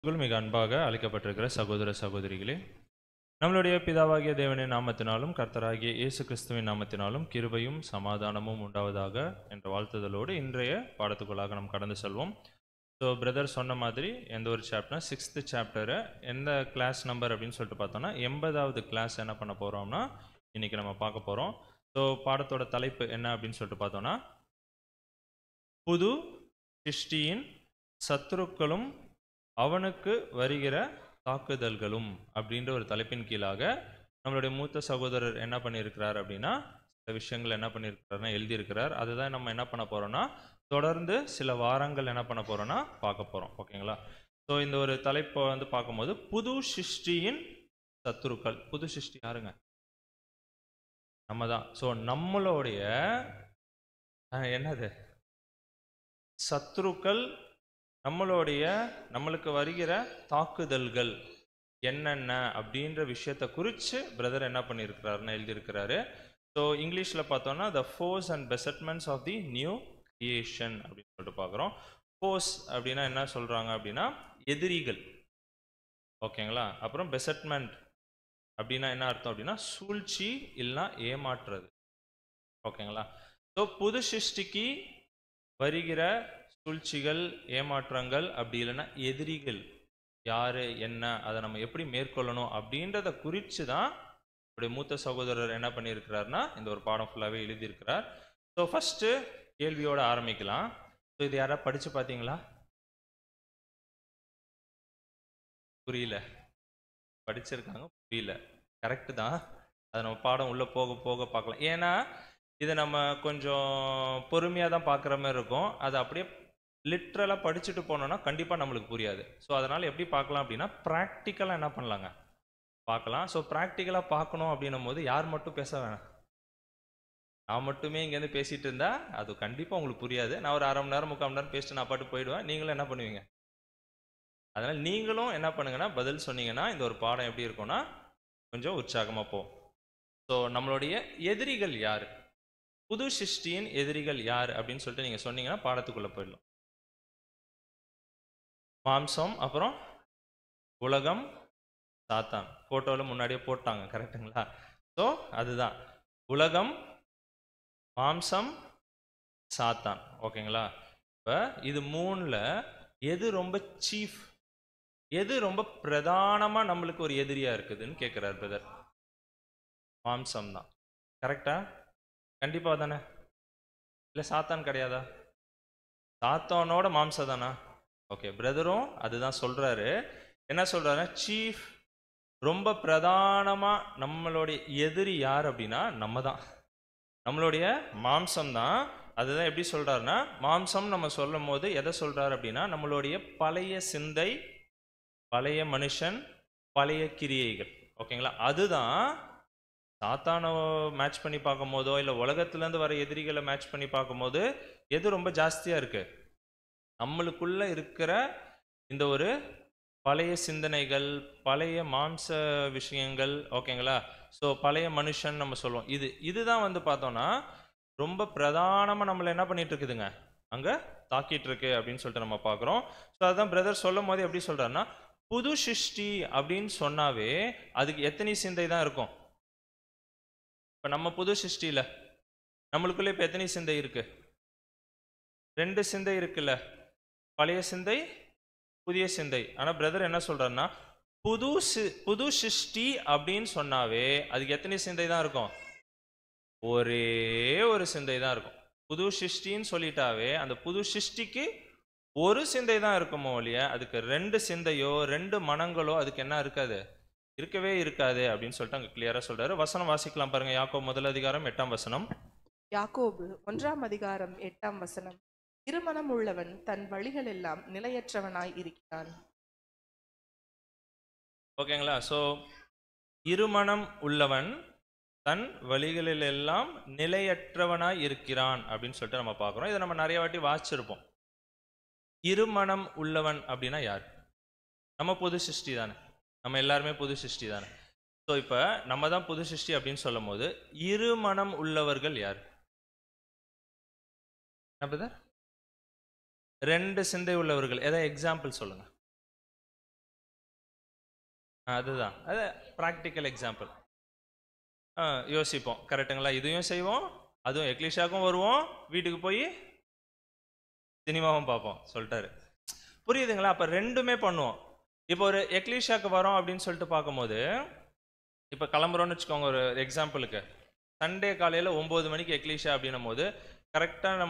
மிக அன்பாக அழைக்கப்பட்டிருக்கிற சகோதர சகோதரிகளே, நம்மளுடைய பிதாவாகிய தேவனின் நாமத்தினாலும் கர்த்தராகிய இயேசு கிறிஸ்துவின் நாமத்தினாலும் கிருபையும் சமாதானமும் உண்டாவதாக என்ற வாழ்த்துதலோடு இன்றைய பாடத்துக்குள்ளாக நாம் கடந்து செல்வோம். ஸோ பிரதர் சொன்ன மாதிரி எந்த ஒரு சாப்டர் 6th சாப்டரை எந்த கிளாஸ் நம்பர் அப்படின்னு சொல்லிட்டு பார்த்தோம்னா 80வது கிளாஸ் என்ன பண்ண போகிறோம்னா இன்றைக்கி நம்ம பார்க்க போகிறோம். ஸோ பாடத்தோட தலைப்பு என்ன அப்படின்னு சொல்லிட்டு பார்த்தோன்னா, புது சிருஷ்டியின் சத்துருக்களும் அவனுக்கு வருகிற தாக்குதல்களும் அப்படின்ற ஒரு தலைப்பின் கீழாக நம்மளுடைய மூத்த சகோதரர் என்ன பண்ணியிருக்கிறார் அப்படின்னா சில விஷயங்கள் என்ன பண்ணியிருக்கிறாருன்னா எழுதியிருக்கிறார். அதுதான் நம்ம என்ன பண்ண போகிறோம்னா தொடர்ந்து சில வாரங்கள் என்ன பண்ண போகிறோம்னா பார்க்க போகிறோம். ஓகேங்களா? ஸோ இந்த ஒரு தலைப்பை பார்க்கும்போது புது சிருஷ்டியின் சத்துருக்கள். புது சிருஷ்டி யாருங்க? நம்ம தான். ஸோ நம்மளுடைய என்னது சத்துருக்கள், நம்மளுக்கு வருகிற தாக்குதல்கள் என்னென்ன அப்படின்ற விஷயத்தை குறித்து பிரதர் என்ன பண்ணியிருக்கிறாருன்னு எழுதியிருக்கிறாரு. ஸோ இங்கிலீஷில் பார்த்தோன்னா the force and besetments of the new creation அப்படின்னு சொல்லிட்டு பார்க்குறோம். ஃபோர்ஸ் அப்படின்னா என்ன சொல்கிறாங்க அப்படின்னா எதிரிகள். ஓகேங்களா? அப்புறம் பெசட்மெண்ட் அப்படின்னா என்ன அர்த்தம் அப்படின்னா சூழ்ச்சி இல்லைனா ஏமாற்றுறது. ஓகேங்களா? ஸோ புது சிருஷ்டிக்கு வருகிற சூழ்ச்சிகள், ஏமாற்றங்கள், அப்படி இல்லைன்னா எதிரிகள் யாரு என்ன, அதை நம்ம எப்படி மேற்கொள்ளணும் அப்படின்றத குறித்து தான் என்னுடைய மூத்த சகோதரர் என்ன பண்ணியிருக்கிறாருன்னா இந்த ஒரு பாடம் ஃபுல்லாகவே எழுதியிருக்கிறார். ஸோ ஃபஸ்ட்டு கேள்வியோடு ஆரம்பிக்கலாம். ஸோ இது யாராவது படித்து பார்த்தீங்களா? புரியல. படிச்சிருக்காங்க, புரியல. கரெக்டு தான். அதை நம்ம பாடம் உள்ளே போக போக பார்க்கலாம். ஏன்னா இதை நம்ம கொஞ்சம் பொறுமையாக தான் பார்க்குற மாதிரி இருக்கும். அது அப்படியே லிட்ரலாக படிச்சுட்டு போனோன்னா கண்டிப்பாக நம்மளுக்கு புரியாது. ஸோ அதனால் எப்படி பார்க்கலாம் அப்படின்னா ப்ராக்டிக்கலாக என்ன பண்ணலாங்க பார்க்கலாம். ஸோ ப்ராக்டிக்கலாக பார்க்கணும் அப்படின்னும் போது யார் மட்டும் பேச வேணாம், நான் மட்டுமே இங்கேருந்து பேசிகிட்டு இருந்தால் அது கண்டிப்பாக உங்களுக்கு புரியாது. நான் ஒரு அரை மணி நேரம் 3/4 மணி நேரம் பேசிட்டு நான் பாட்டு போயிடுவேன். நீங்களும் என்ன பண்ணுவீங்க? அதனால் நீங்களும் என்ன பண்ணுங்கன்னா பதில் சொன்னீங்கன்னா இந்த ஒரு பாடம் எப்படி இருக்கும்னா கொஞ்சம் உற்சாகமாக போகும். ஸோ நம்மளுடைய எதிரிகள் யார், புது சிருஷ்டியின் எதிரிகள் யார் அப்படின்னு சொல்லிட்டு நீங்கள் சொன்னீங்கன்னா பாடத்துக்குள்ளே போயிடலாம். மாம்சம், அப்புறம் உலகம், சாத்தான். ஃபோட்டோவில் முன்னாடியே போட்டாங்க, கரெக்டுங்களா? ஸோ அதுதான் உலகம், மாம்சம், சாத்தான். ஓகேங்களா? இப்போ இது மூணில் எது ரொம்ப சீஃப், எது ரொம்ப பிரதானமாக நம்மளுக்கு ஒரு எதிரியாக இருக்குதுன்னு கேட்குறார் பிரதர். மாம்சம் தான். கரெக்டா? கண்டிப்பாக தானே? இல்லை சாத்தான் கிடையாதா? சாத்தானோட மாம்சம் தானா? ஓகே, பிரதரும் அதுதான் சொல்கிறாரு. என்ன சொல்கிறாரு? சீஃப், ரொம்ப பிரதானமாக நம்மளுடைய எதிரி யார் அப்படின்னா நம்ம தான், நம்மளுடைய மாம்சம் தான். அதுதான் எப்படி சொல்கிறாருன்னா மாம்சம் நம்ம சொல்லும் போது எதை சொல்கிறார் அப்படின்னா நம்மளுடைய பழைய சிந்தை, பழைய மனுஷன், பழைய கிரியைகள். ஓகேங்களா? அதுதான் சாத்தானை மேட்ச் பண்ணி பார்க்கும் போதோ இல்லை உலகத்துலேருந்து வர எதிரிகளை மேட்ச் பண்ணி பார்க்கும் போது எது ரொம்ப ஜாஸ்தியாக இருக்குது? நம்மளுக்குள்ள இருக்கிற இந்த ஒரு பழைய சிந்தனைகள், பழைய மாம்ச விஷயங்கள். ஓகேங்களா? ஸோ பழைய மனுஷன் நம்ம சொல்லுவோம். இதுதான் பார்த்தோன்னா ரொம்ப பிரதானமாக நம்மளை என்ன பண்ணிட்டு இருக்குதுங்க அங்கே தாக்கிட்டு இருக்கு அப்படின்னு சொல்லிட்டு நம்ம பார்க்குறோம். ஸோ அதுதான் பிரதர் சொல்லும் போது எப்படி சொல்கிறாருன்னா புது சிருஷ்டி அப்படின்னு சொன்னாவே அதுக்கு எத்தனை சிந்தை தான் இருக்கும்? இப்போ நம்ம புது சிருஷ்டியில் நம்மளுக்குள்ளே இப்போ எத்தனை சிந்தை இருக்கு? 2 சிந்தை இருக்குல்ல, பழைய சிந்தை, புதிய சிந்தை. ஆனால் பிரதர் என்ன சொல்றாருன்னா புது சிருஷ்டி அப்படின்னு சொன்னாவே அதுக்கு எத்தனை சிந்தை தான் இருக்கும்? ஒரே ஒரு சிந்தை தான் இருக்கும். புது சிருஷ்டின்னு சொல்லிட்டாவே அந்த புது சிருஷ்டிக்கு ஒரு சிந்தை தான் இருக்குமோ இல்லைய, அதுக்கு 2 சிந்தையோ 2 மனங்களோ அதுக்கு என்ன இருக்காது, இருக்கவே இருக்காது அப்படின்னு சொல்லிட்டு அங்கே கிளியரா சொல்றாரு. வசனம் வாசிக்கலாம் பாருங்க. யாக்கோபு 1:8 வசனம். யாக்கோபு 1:8 வசனம். இருமனம் உள்ளவன் தன் வழிகள் எல்லாம் நிலையற்றவனாய் இருக்கிறான். ஓகேங்களா? ஸோ இருமனம் உள்ளவன் தன் வழிகளில் எல்லாம் நிலையற்றவனாய் இருக்கிறான் அப்படின்னு சொல்லிட்டு நம்ம பார்க்குறோம். இதை நம்ம நிறைய வாட்டி வாசிச்சிருப்போம். இருமனம் உள்ளவன் அப்படின்னா யார்? நம்ம புது சிருஷ்டி தானே, நம்ம எல்லாருமே புது சிருஷ்டி தானே. ஸோ இப்போ நம்ம தான் புது சிருஷ்டி அப்படின்னு சொல்லும் போது இருமனம் உள்ளவர்கள் யார்? 2 சிந்தை உள்ளவர்கள். ஏதாவது எக்ஸாம்பிள் சொல்லுங்க. அதுதான் அது ப்ராக்டிக்கல் எக்ஸாம்பிள். யோசிப்போம் கரெக்டுங்களா, இதையும் செய்வோம், அதுவும் எக்லிஷாக்கும் வருவோம், வீட்டுக்கு போய் சினிமாவும் பார்ப்போம் சொல்லிட்டாரு. புரியுதுங்களா? அப்ப ரெண்டுமே பண்ணுவோம். இப்போ ஒரு எக்லிஷாக்கு வரோம் அப்படின்னு சொல்லிட்டு பார்க்கும்போது, இப்போ கிளம்புறோம்னு வச்சுக்கோங்க, ஒரு எக்ஸாம்பிளுக்கு சண்டே காலையில் 9 மணிக்கு எக்லிஷா அப்படின்னும் போது கரெக்டாக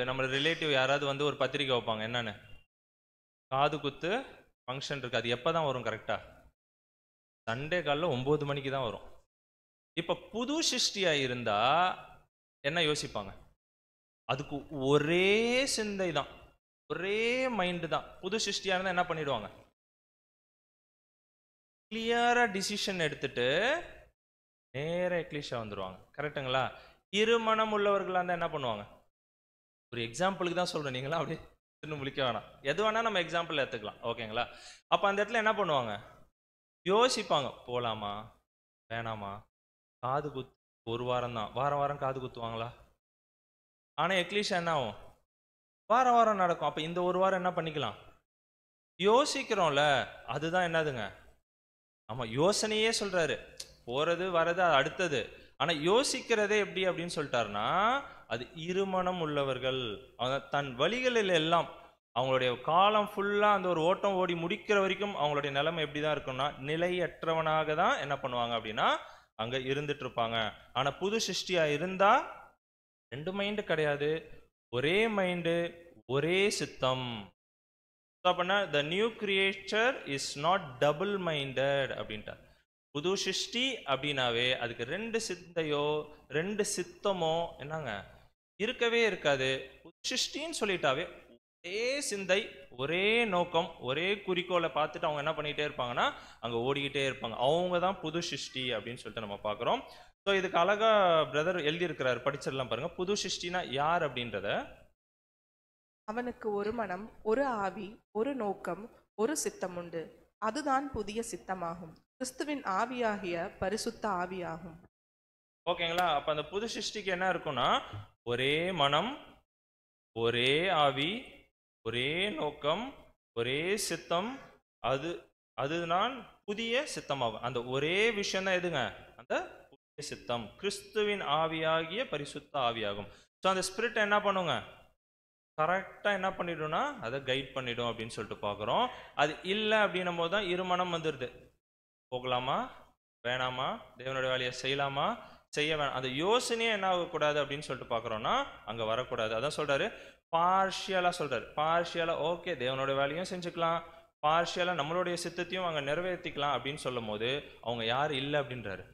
நம்ம ரிலேட்டிவ் யாராவது வந்து ஒரு பத்திரிக்கை வைப்பாங்க, என்னன்னு காது குத்து ஃபங்க்ஷன் இருக்கு, அது எப்போ தான் வரும் கரெக்டாக சண்டே காலையில் 9 மணிக்கு தான் வரும். இப்போ புது சிருஷ்டியா இருந்தா என்ன யோசிப்பாங்க? அதுக்கு ஒரே சிந்தை தான், ஒரே மைண்டு தான். புது சிருஷ்டியா இருந்தா என்ன பண்ணிடுவாங்க? கிளியரா டிசிஷன் எடுத்துட்டு நேர எக்லிஷா வந்துருவாங்க. கரெக்டுங்களா? இருமனம் உள்ளவர்களா இருந்தா என்ன பண்ணுவாங்க? ஒரு எக்ஸாம்பிளுக்கு தான் சொல்றேன், நீங்களா அப்படியே இன்னும் முழிக்க வேணாம், எது வேணா நம்ம எக்ஸாம்பிள் எடுத்துக்கலாம். ஓகேங்களா? அப்ப அந்த இடத்துல என்ன பண்ணுவாங்க? யோசிப்பாங்க, போலாமா வேணாமா? காது குத்து ஒரு வாரம் தான், வாரம் வாரம் காது குத்துவாங்களா? ஆனா எக்லிஷா என்ன ஆகும்? வாரம் வாரம் நடக்கும். அப்ப இந்த ஒரு வாரம் என்ன பண்ணிக்கலாம்? யோசிக்கிறோம்ல, அதுதான் என்னதுங்க? ஆமா, யோசனையே சொல்றாரு. போறது வர்றது அது அடுத்தது. ஆனா யோசிக்கிறதே எப்படி அப்படின்னு சொல்லிட்டாருன்னா, அது இருமனம் உள்ளவர்கள். அவங்க தன் வழிகளில் எல்லாம் அவங்களுடைய காலம் ஃபுல்லா அந்த ஒரு ஓட்டம் ஓடி முடிக்கிற வரைக்கும் அவங்களுடைய நிலைமை எப்படிதான் இருக்கும்னா, நிலையற்றவனாக தான் என்ன பண்ணுவாங்க அப்படின்னா அங்க இருந்துட்டு இருப்பாங்க. ஆனா புது சிருஷ்டியா இருந்தா ரெண்டு மைண்டு கிடையாது, ஒரே மைண்டு, ஒரே சித்தம். அப்படின்னா the new creature is not double minded அப்படின்ட்டார். புது சிருஷ்டி அப்படின்னாவே அதுக்கு ரெண்டு சிந்தையோ ரெண்டு சித்தமோ என்னங்க இருக்கவே இருக்காது. புது சிருஷ்டின்னு சொல்லிட்டாவே ஒரே சிந்தை, ஒரே நோக்கம், ஒரே குறிக்கோளை பார்த்துட்டு அவங்க என்ன பண்ணிட்டே இருப்பாங்கன்னா அங்க ஓடிக்கிட்டே இருப்பாங்க. அவங்க தான் புது சிருஷ்டி அப்படின்னு சொல்லிட்டு நம்ம பார்க்குறோம். ஸோ இதுக்கு அழகா பிரதர் எழுதியிருக்கிறாரு, படிச்சிடலாம் பாருங்க. புது சிருஷ்டினா யார் அப்படின்றத. அவனுக்கு ஒரு மனம், ஒரு ஆவி, ஒரு நோக்கம், ஒரு சித்தம் உண்டு. அதுதான் புதிய சித்தமாகும். கிறிஸ்துவின் ஆவியாகிய பரிசுத்த ஆவியாகும். ஓகேங்களா? அப்ப அந்த புது சிருஷ்டிக்கு என்ன இருக்கும்னா ஒரே மனம், ஒரே ஆவி, ஒரே நோக்கம், ஒரே சித்தம். அதுதான் புதிய சித்தமாகும். அந்த ஒரே விஷயம் தான் எதுங்க? அந்த புதிய சித்தம், கிறிஸ்துவின் ஆவியாகிய பரிசுத்த ஆவியாகும். ஸோ அந்த ஸ்பிரிட் என்ன பண்ணுங்க? கரெக்டாக என்ன பண்ணிடும்னா அதை கைட் பண்ணிடும் அப்படின்னு சொல்லிட்டு பார்க்குறோம். அது இல்லை அப்படின்னும் போது தான் இருமனம் வந்துடுது. போகலாமா வேணாமா, தேவனுடைய வேலையை செய்யலாமா செய்ய வேணாம், அந்த யோசனையே என்ன ஆகக்கூடாது அப்படின்னு சொல்லிட்டு பார்க்குறோன்னா அங்கே வரக்கூடாது. அதான் சொல்கிறாரு, பார்ஷியலாக சொல்கிறாரு. பார்ஷியலாக ஓகே தேவனுடைய வேலையும் செஞ்சுக்கலாம், பார்ஷியலாக நம்மளுடைய சித்தத்தையும் அங்கே நிறைவேற்றிக்கலாம் அப்படின்னு சொல்லும் போது அவங்க யார் இல்லை அப்படின்றாரு.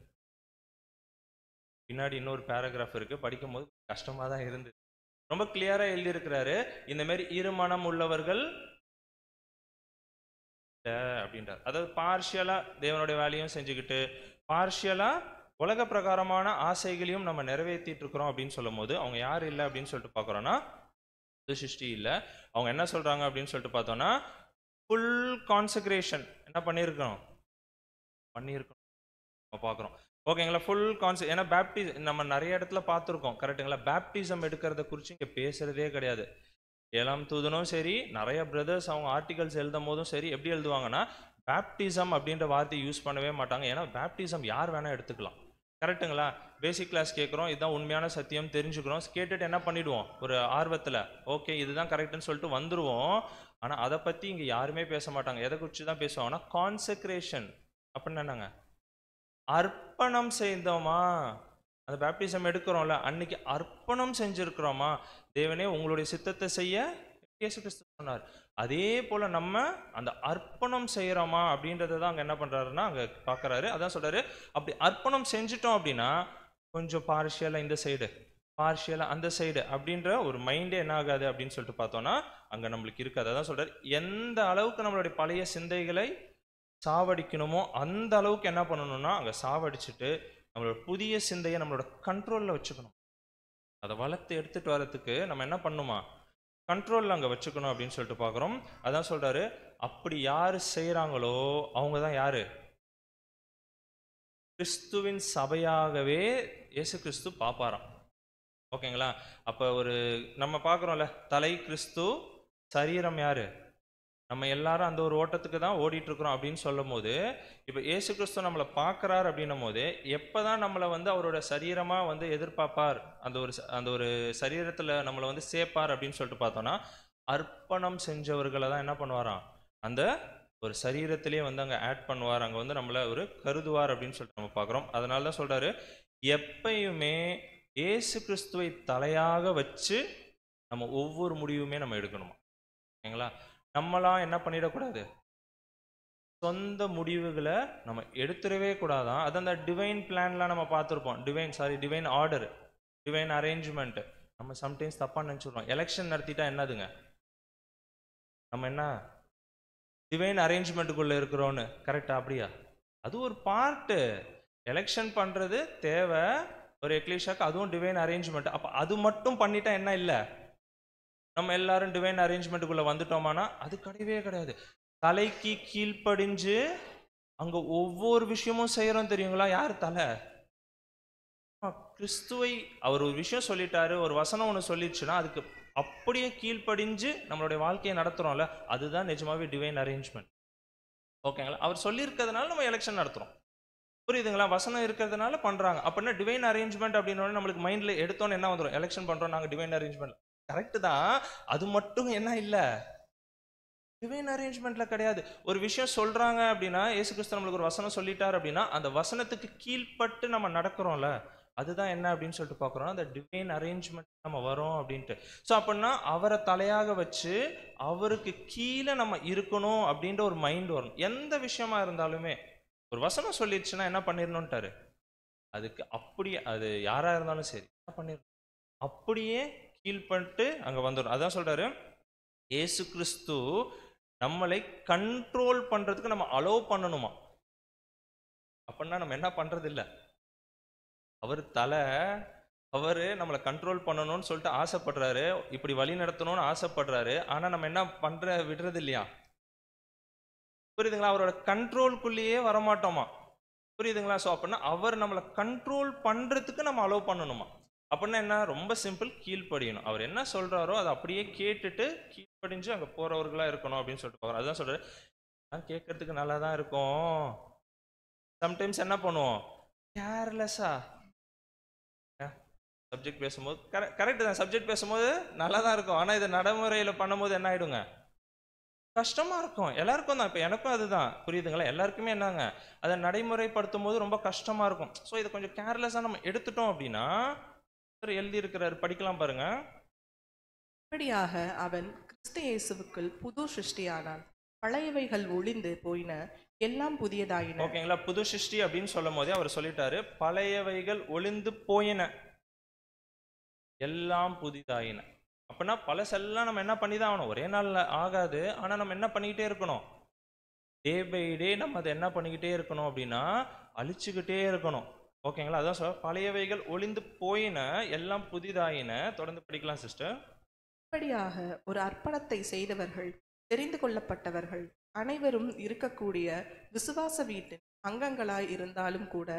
பின்னாடி இன்னொரு பேராகிராஃப் இருக்குது, படிக்கும் போது கஷ்டமாக தான் இருந்தது. ரொம்ப கிளியரா எழுதி இருக்கிறாரு, இந்த மாதிரி இருமனம் உள்ளவர்கள் அப்படின்றார். அதாவது பார்ஷியலா தேவனுடைய வேலையும் செஞ்சுக்கிட்டு பார்ஷியலா உலக பிரகாரமான ஆசைகளையும் நம்ம நிறைவேற்றிட்டு இருக்கிறோம் அப்படின்னு சொல்லும் போது அவங்க யார் இல்லை அப்படின்னு சொல்லிட்டு பார்க்குறோன்னா புது சிருஷ்டி இல்லை. அவங்க என்ன சொல்றாங்க அப்படின்னு சொல்லிட்டு பார்த்தோம்னா ஃபுல் கான்சக்ரேஷன் என்ன பண்ணியிருக்கணும் நம்ம பார்க்குறோம். ஓகேங்களா? Full concept. ஏன்னா நம்ம நிறைய இடத்துல பார்த்துருக்கோம் கரெக்டுங்களா? பேப்டிசம் எடுக்கிறத குறித்து இங்கே பேசுறதே கிடையாது. ஏழாம் தூதனும் சரி, நிறைய பிரதர்ஸ் அவங்க ஆர்டிகல்ஸ் எழுதும் போதும் சரி எப்படி எழுதுவாங்கன்னா பேப்டிசம் அப்படின்ற வார்த்தையை யூஸ் பண்ணவே மாட்டாங்க. ஏன்னா பேப்டிசம் யார் வேணா எடுத்துக்கலாம். கரெக்டுங்களா? பேசிக் கிளாஸ் கேட்குறோம், இதுதான் உண்மையான சத்தியம் தெரிஞ்சுக்கிறோம், கேட்டுட்டு என்ன பண்ணிடுவோம் ஒரு ஆர்வத்தில், ஓகே இதுதான் கரெக்டுன்னு சொல்லிட்டு வந்துடுவோம். ஆனால் அதை பற்றி இங்கே யாருமே பேச மாட்டாங்க. எதை குறித்து தான் பேசுவாங்கன்னா கான்சக்ரேஷன் அப்படின்னு என்னங்க, அர்ப்பணம் செய்தோமா? அந்த பேப்டிசம் எடுக்கிறோம்ல அன்னைக்கு அர்ப்பணம் செஞ்சிருக்கிறோமா? தேவனே உங்களுடைய சித்தத்தை செய்ய இயேசு கிறிஸ்து சொன்னார். அதே போல நம்ம அந்த அர்ப்பணம் செய்யறோமா அப்படின்றத தான் அங்க என்ன பண்றாருன்னா அங்க பாக்குறாரு. அதான் சொல்றாரு, அப்படி அர்ப்பணம் செஞ்சுட்டோம் அப்படின்னா கொஞ்சம் பார்ஷியலா இந்த சைடு, பார்ஷியலா அந்த சைடு அப்படின்ற ஒரு மைண்டே என்ன ஆகாது அப்படின்னு சொல்லிட்டு பார்த்தோம்னா அங்க நம்மளுக்கு இருக்காது. அதான் சொல்றாரு, எந்த அளவுக்கு நம்மளுடைய பழைய சிந்தைகளை சாவடிக்கணுமோ அந்த அளவுக்கு என்ன பண்ணணும்னா அங்கே சாவடிச்சுட்டு நம்மளோட புதிய சிந்தையை நம்மளோட கண்ட்ரோலில் வச்சுக்கணும். அதை வளர்த்து எடுத்துட்டு வர்றதுக்கு நம்ம என்ன பண்ணுமா கண்ட்ரோலில் அங்கே வச்சுக்கணும் அப்படின்னு சொல்லிட்டு பார்க்குறோம். அதான் சொல்றாரு, அப்படி யார் செய்கிறாங்களோ அவங்க தான் யாரு? கிறிஸ்துவின் சபையாகவே இயேசு கிறிஸ்து பாப்பாராம். ஓகேங்களா? அப்போ ஒரு நம்ம பார்க்குறோம்ல, தலை கிறிஸ்து, சரீரம் யாரு? நம்ம எல்லாரும் அந்த ஒரு ஓட்டத்துக்கு தான் ஓடிட்டு இருக்கிறோம் அப்படின்னு சொல்லும் போது, இப்போ இயேசு கிறிஸ்து நம்மளை பார்க்கறார் அப்படின்னும் போது, எப்பதான் நம்மளை வந்து அவரோட சரீரமா வந்து எதிர்பார்ப்பார், அந்த ஒரு சரீரத்துல நம்மளை வந்து சேர்ப்பார் அப்படின்னு சொல்லிட்டு பார்த்தோம்னா, அர்ப்பணம் செஞ்சவர்களை தான் என்ன பண்ணுவாராம், அந்த ஒரு சரீரத்திலேயே வந்து அங்க ஆட் பண்ணுவார், அங்க வந்து நம்மள ஒரு கருதுவார் அப்படின்னு சொல்லிட்டு நம்ம பார்க்குறோம். அதனால தான் சொல்றாரு, எப்பயுமே இயேசு கிறிஸ்துவை தலையாக வச்சு நம்ம ஒவ்வொரு முடிவுமே நம்ம எடுக்கணுமா. ஓகேங்களா? நம்மளாம் என்ன பண்ணிடக்கூடாது, சொந்த முடிவுகளை நம்ம எடுத்துடவே கூடாதான். அது அந்த டிவைன் பிளான்லாம் நம்ம பார்த்துருப்போம். Divine order, divine arrangement. நம்ம சம்டைம்ஸ் தப்பா நினைச்சிடுறோம். எலெக்ஷன் நடத்திட்டா என்னதுங்க, நம்ம என்ன டிவைன் அரேஞ்ச்மெண்ட்டுக்குள்ள இருக்கிறோன்னு. கரெக்டா? அப்படியா? அது ஒரு பார்ட்டு. எலெக்ஷன் பண்றது தேவை ஒரு எக்லீஷாக்கு, அதுவும் டிவைன் அரேஞ்ச்மெண்ட். அப்ப அது மட்டும் பண்ணிட்டா என்ன இல்லை, நம்ம எல்லாரும் டிவைன் அரேஞ்ச்மெண்ட்டுக்குள்ள வந்துட்டோமானா அது கிடையவே கிடையாது. தலைக்கு கீழ்ப்படிஞ்சு அங்க ஒவ்வொரு விஷயமும் செய்யறோம் தெரியுங்களா. யார் தலை? கிறிஸ்துவை. அவர் ஒரு விஷயம் சொல்லிட்டாரு, ஒரு வசனம் ஒன்று சொல்லிடுச்சுன்னா அதுக்கு அப்படியே கீழ்ப்படிஞ்சு நம்மளுடைய வாழ்க்கையை நடத்துறோம்ல, அதுதான் நிஜமாவே டிவைன் அரேஞ்ச்மெண்ட். ஓகேங்களா? அவர் சொல்லியிருக்கிறதுனால நம்ம எலெக்ஷன் நடத்துறோம். புரியுதுங்களா? வசனம் இருக்கிறதுனால பண்றாங்க. அப்படின்னா டிவைன் அரேஞ்ச்மெண்ட் அப்படின்னு நம்மளுக்கு மைண்ட்ல எடுத்தோன்னு என்ன வந்துடும், எலெக்ஷன் பண்றோம் நாங்க டிவைன் அரேஞ்ச்மெண்ட். கரெக்ட் தான். அது மட்டும் என்ன இல்லை, டிவைன் அரேஞ்ச்மெண்ட்ல கிடையாது. ஒரு விஷயம் சொல்றாங்க அப்படின்னா, இயேசு கிறிஸ்து நம்மளுக்கு ஒரு வசனம் சொல்லிட்டார் அப்படின்னா, அந்த வசனத்துக்கு கீழ்ப்பட்டு நம்ம நடக்கிறோம்ல, அதுதான் என்ன அப்படின்னு சொல்லிட்டு பார்க்குறோம், அந்த டிவைன் அரேஞ்ச்மெண்ட் நம்ம வரோம் அப்படின்ட்டு. ஸோ அப்படின்னா அவரை தலையாக வச்சு அவருக்கு கீழே நம்ம இருக்கணும் அப்படின்ற ஒரு மைண்ட் வரணும். எந்த விஷயமா இருந்தாலுமே ஒரு வசனம் சொல்லிடுச்சுன்னா என்ன பண்ணிடணும்ட்டாரு, அதுக்கு அப்படியே அது யாரா இருந்தாலும் சரி என்ன பண்ணிடணும், அப்படியே கீழ்பட்டு அங்க வந்துடும். அதான் சொல்றாரு, இயேசு கிறிஸ்து நம்மளை கண்ட்ரோல் பண்றதுக்கு நம்ம அலோவ் பண்ணணுமா. அப்படின்னா நம்ம என்ன பண்றது இல்ல, அவர் தலை, அவரு நம்மளை கண்ட்ரோல் பண்ணணும்னு சொல்லிட்டு ஆசைப்படுறாரு, இப்படி வழி நடத்தணும்னு ஆசைப்படுறாரு. ஆனா நம்ம என்ன விடுறது இல்லையா. புரியுதுங்களா? அவரோட கண்ட்ரோல்குள்ளேயே வரமாட்டோமா. புரியுதுங்களா? ஸோ அப்படின்னா அவர் நம்மளை கண்ட்ரோல் பண்றதுக்கு நம்ம அலோவ் பண்ணணுமா. அப்படின்னா என்ன, ரொம்ப சிம்பிள், கீழ்ப்படியணும். அவர் என்ன சொல்றாரோ அதை அப்படியே கேட்டுட்டு கீழ்ப்படிஞ்சு அங்க போறவர்களா இருக்கணும் அப்படின்னு சொல்லிட்டு போறாரு. அதுதான் சொல்றாரு, கேட்கறதுக்கு நல்லா தான் இருக்கும், சம்டைம்ஸ் என்ன பண்ணுவோம், கேர்லெஸ்ஸா சப்ஜெக்ட் பேசும்போது கரெக்ட் தான், சப்ஜெக்ட் பேசும்போது நல்லா தான் இருக்கும். ஆனா இதை நடைமுறையில பண்ணும்போது என்ன ஆயிடுங்க, கஷ்டமா இருக்கும். எல்லாருக்கும் தான், இப்போ எனக்கும் அதுதான். புரியுதுங்களா? எல்லாருக்குமே என்னங்க, அதை நடைமுறைப்படுத்தும் போது ரொம்ப கஷ்டமா இருக்கும். ஸோ இதை கொஞ்சம் கேர்லெஸ்ஸாக நம்ம எடுத்துட்டோம் அப்படின்னா, எழுதி இருக்கிறாரு, படிக்கலாம் பாருங்க. இப்படியாக அவன் கிறிஸ்து இயேசுவுக்குள் புது சிருஷ்டியானான், பழையவைகள் ஒளிந்து போயின, எல்லாம் புதியதாயின. ஓகேங்களா? புது சிருஷ்டி அப்படின்னு சொல்லும் போதே அவர் சொல்லிட்டாரு, பழையவைகள் ஒளிந்து போயின, எல்லாம் புதிதாயின. அப்படின்னா பழசெல்லாம் நம்ம என்ன பண்ணி தான் ஆகணும், ஒரே நாள்ல ஆகாது. ஆனா நம்ம என்ன பண்ணிக்கிட்டே இருக்கணும், டே பை டே நம்ம அதை என்ன பண்ணிக்கிட்டே இருக்கணும் அப்படின்னா அழிச்சுக்கிட்டே இருக்கணும். ஓகேங்களா? அதான் சொல்ல, பழையவைகள் ஒளிந்து போயின, எல்லாம் புதிதாயின. தொடர்ந்து படிக்கலாம் சிஸ்டர். இப்படியாக ஒரு அர்ப்பணத்தை செய்தவர்கள், தெரிந்து கொள்ளப்பட்டவர்கள் அனைவரும் இருக்கக்கூடிய விசுவாச வீட்டின் அங்கங்களாய் இருந்தாலும் கூட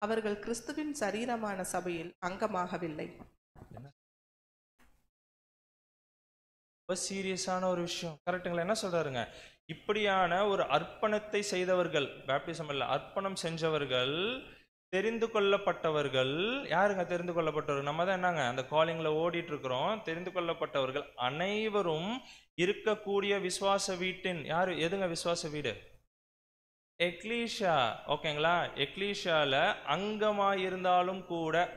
அவர்கள் கிறிஸ்துவின் சரீரமான சபையில் அங்கமாகவில்லை. ரொம்ப சீரியஸான ஒரு விஷயம். கரெக்டுங்களா? என்ன சொல்றாருங்க, இப்படியான ஒரு அர்ப்பணத்தை செய்தவர்கள், பேப்டிசம் இல்ல, அர்ப்பணம் செஞ்சவர்கள், தெரிந்து கொள்ளப்பட்டவர்கள். யாருங்க தெரிந்து கொள்ளப்பட்டவர்கள்? நம்ம தான் என்னங்க அந்த காலிங்ல ஓடிட்டு இருக்கிறோம். தெரிந்து கொள்ளப்பட்டவர்கள் அனைவரும் இருக்கக்கூடிய விசுவாச வீட்டின், யாரு எதுங்க விசுவாச வீடு, எக்லீஷா. ஓகேங்களா? எக்லீஷால அங்கமா இருந்தாலும் கூட,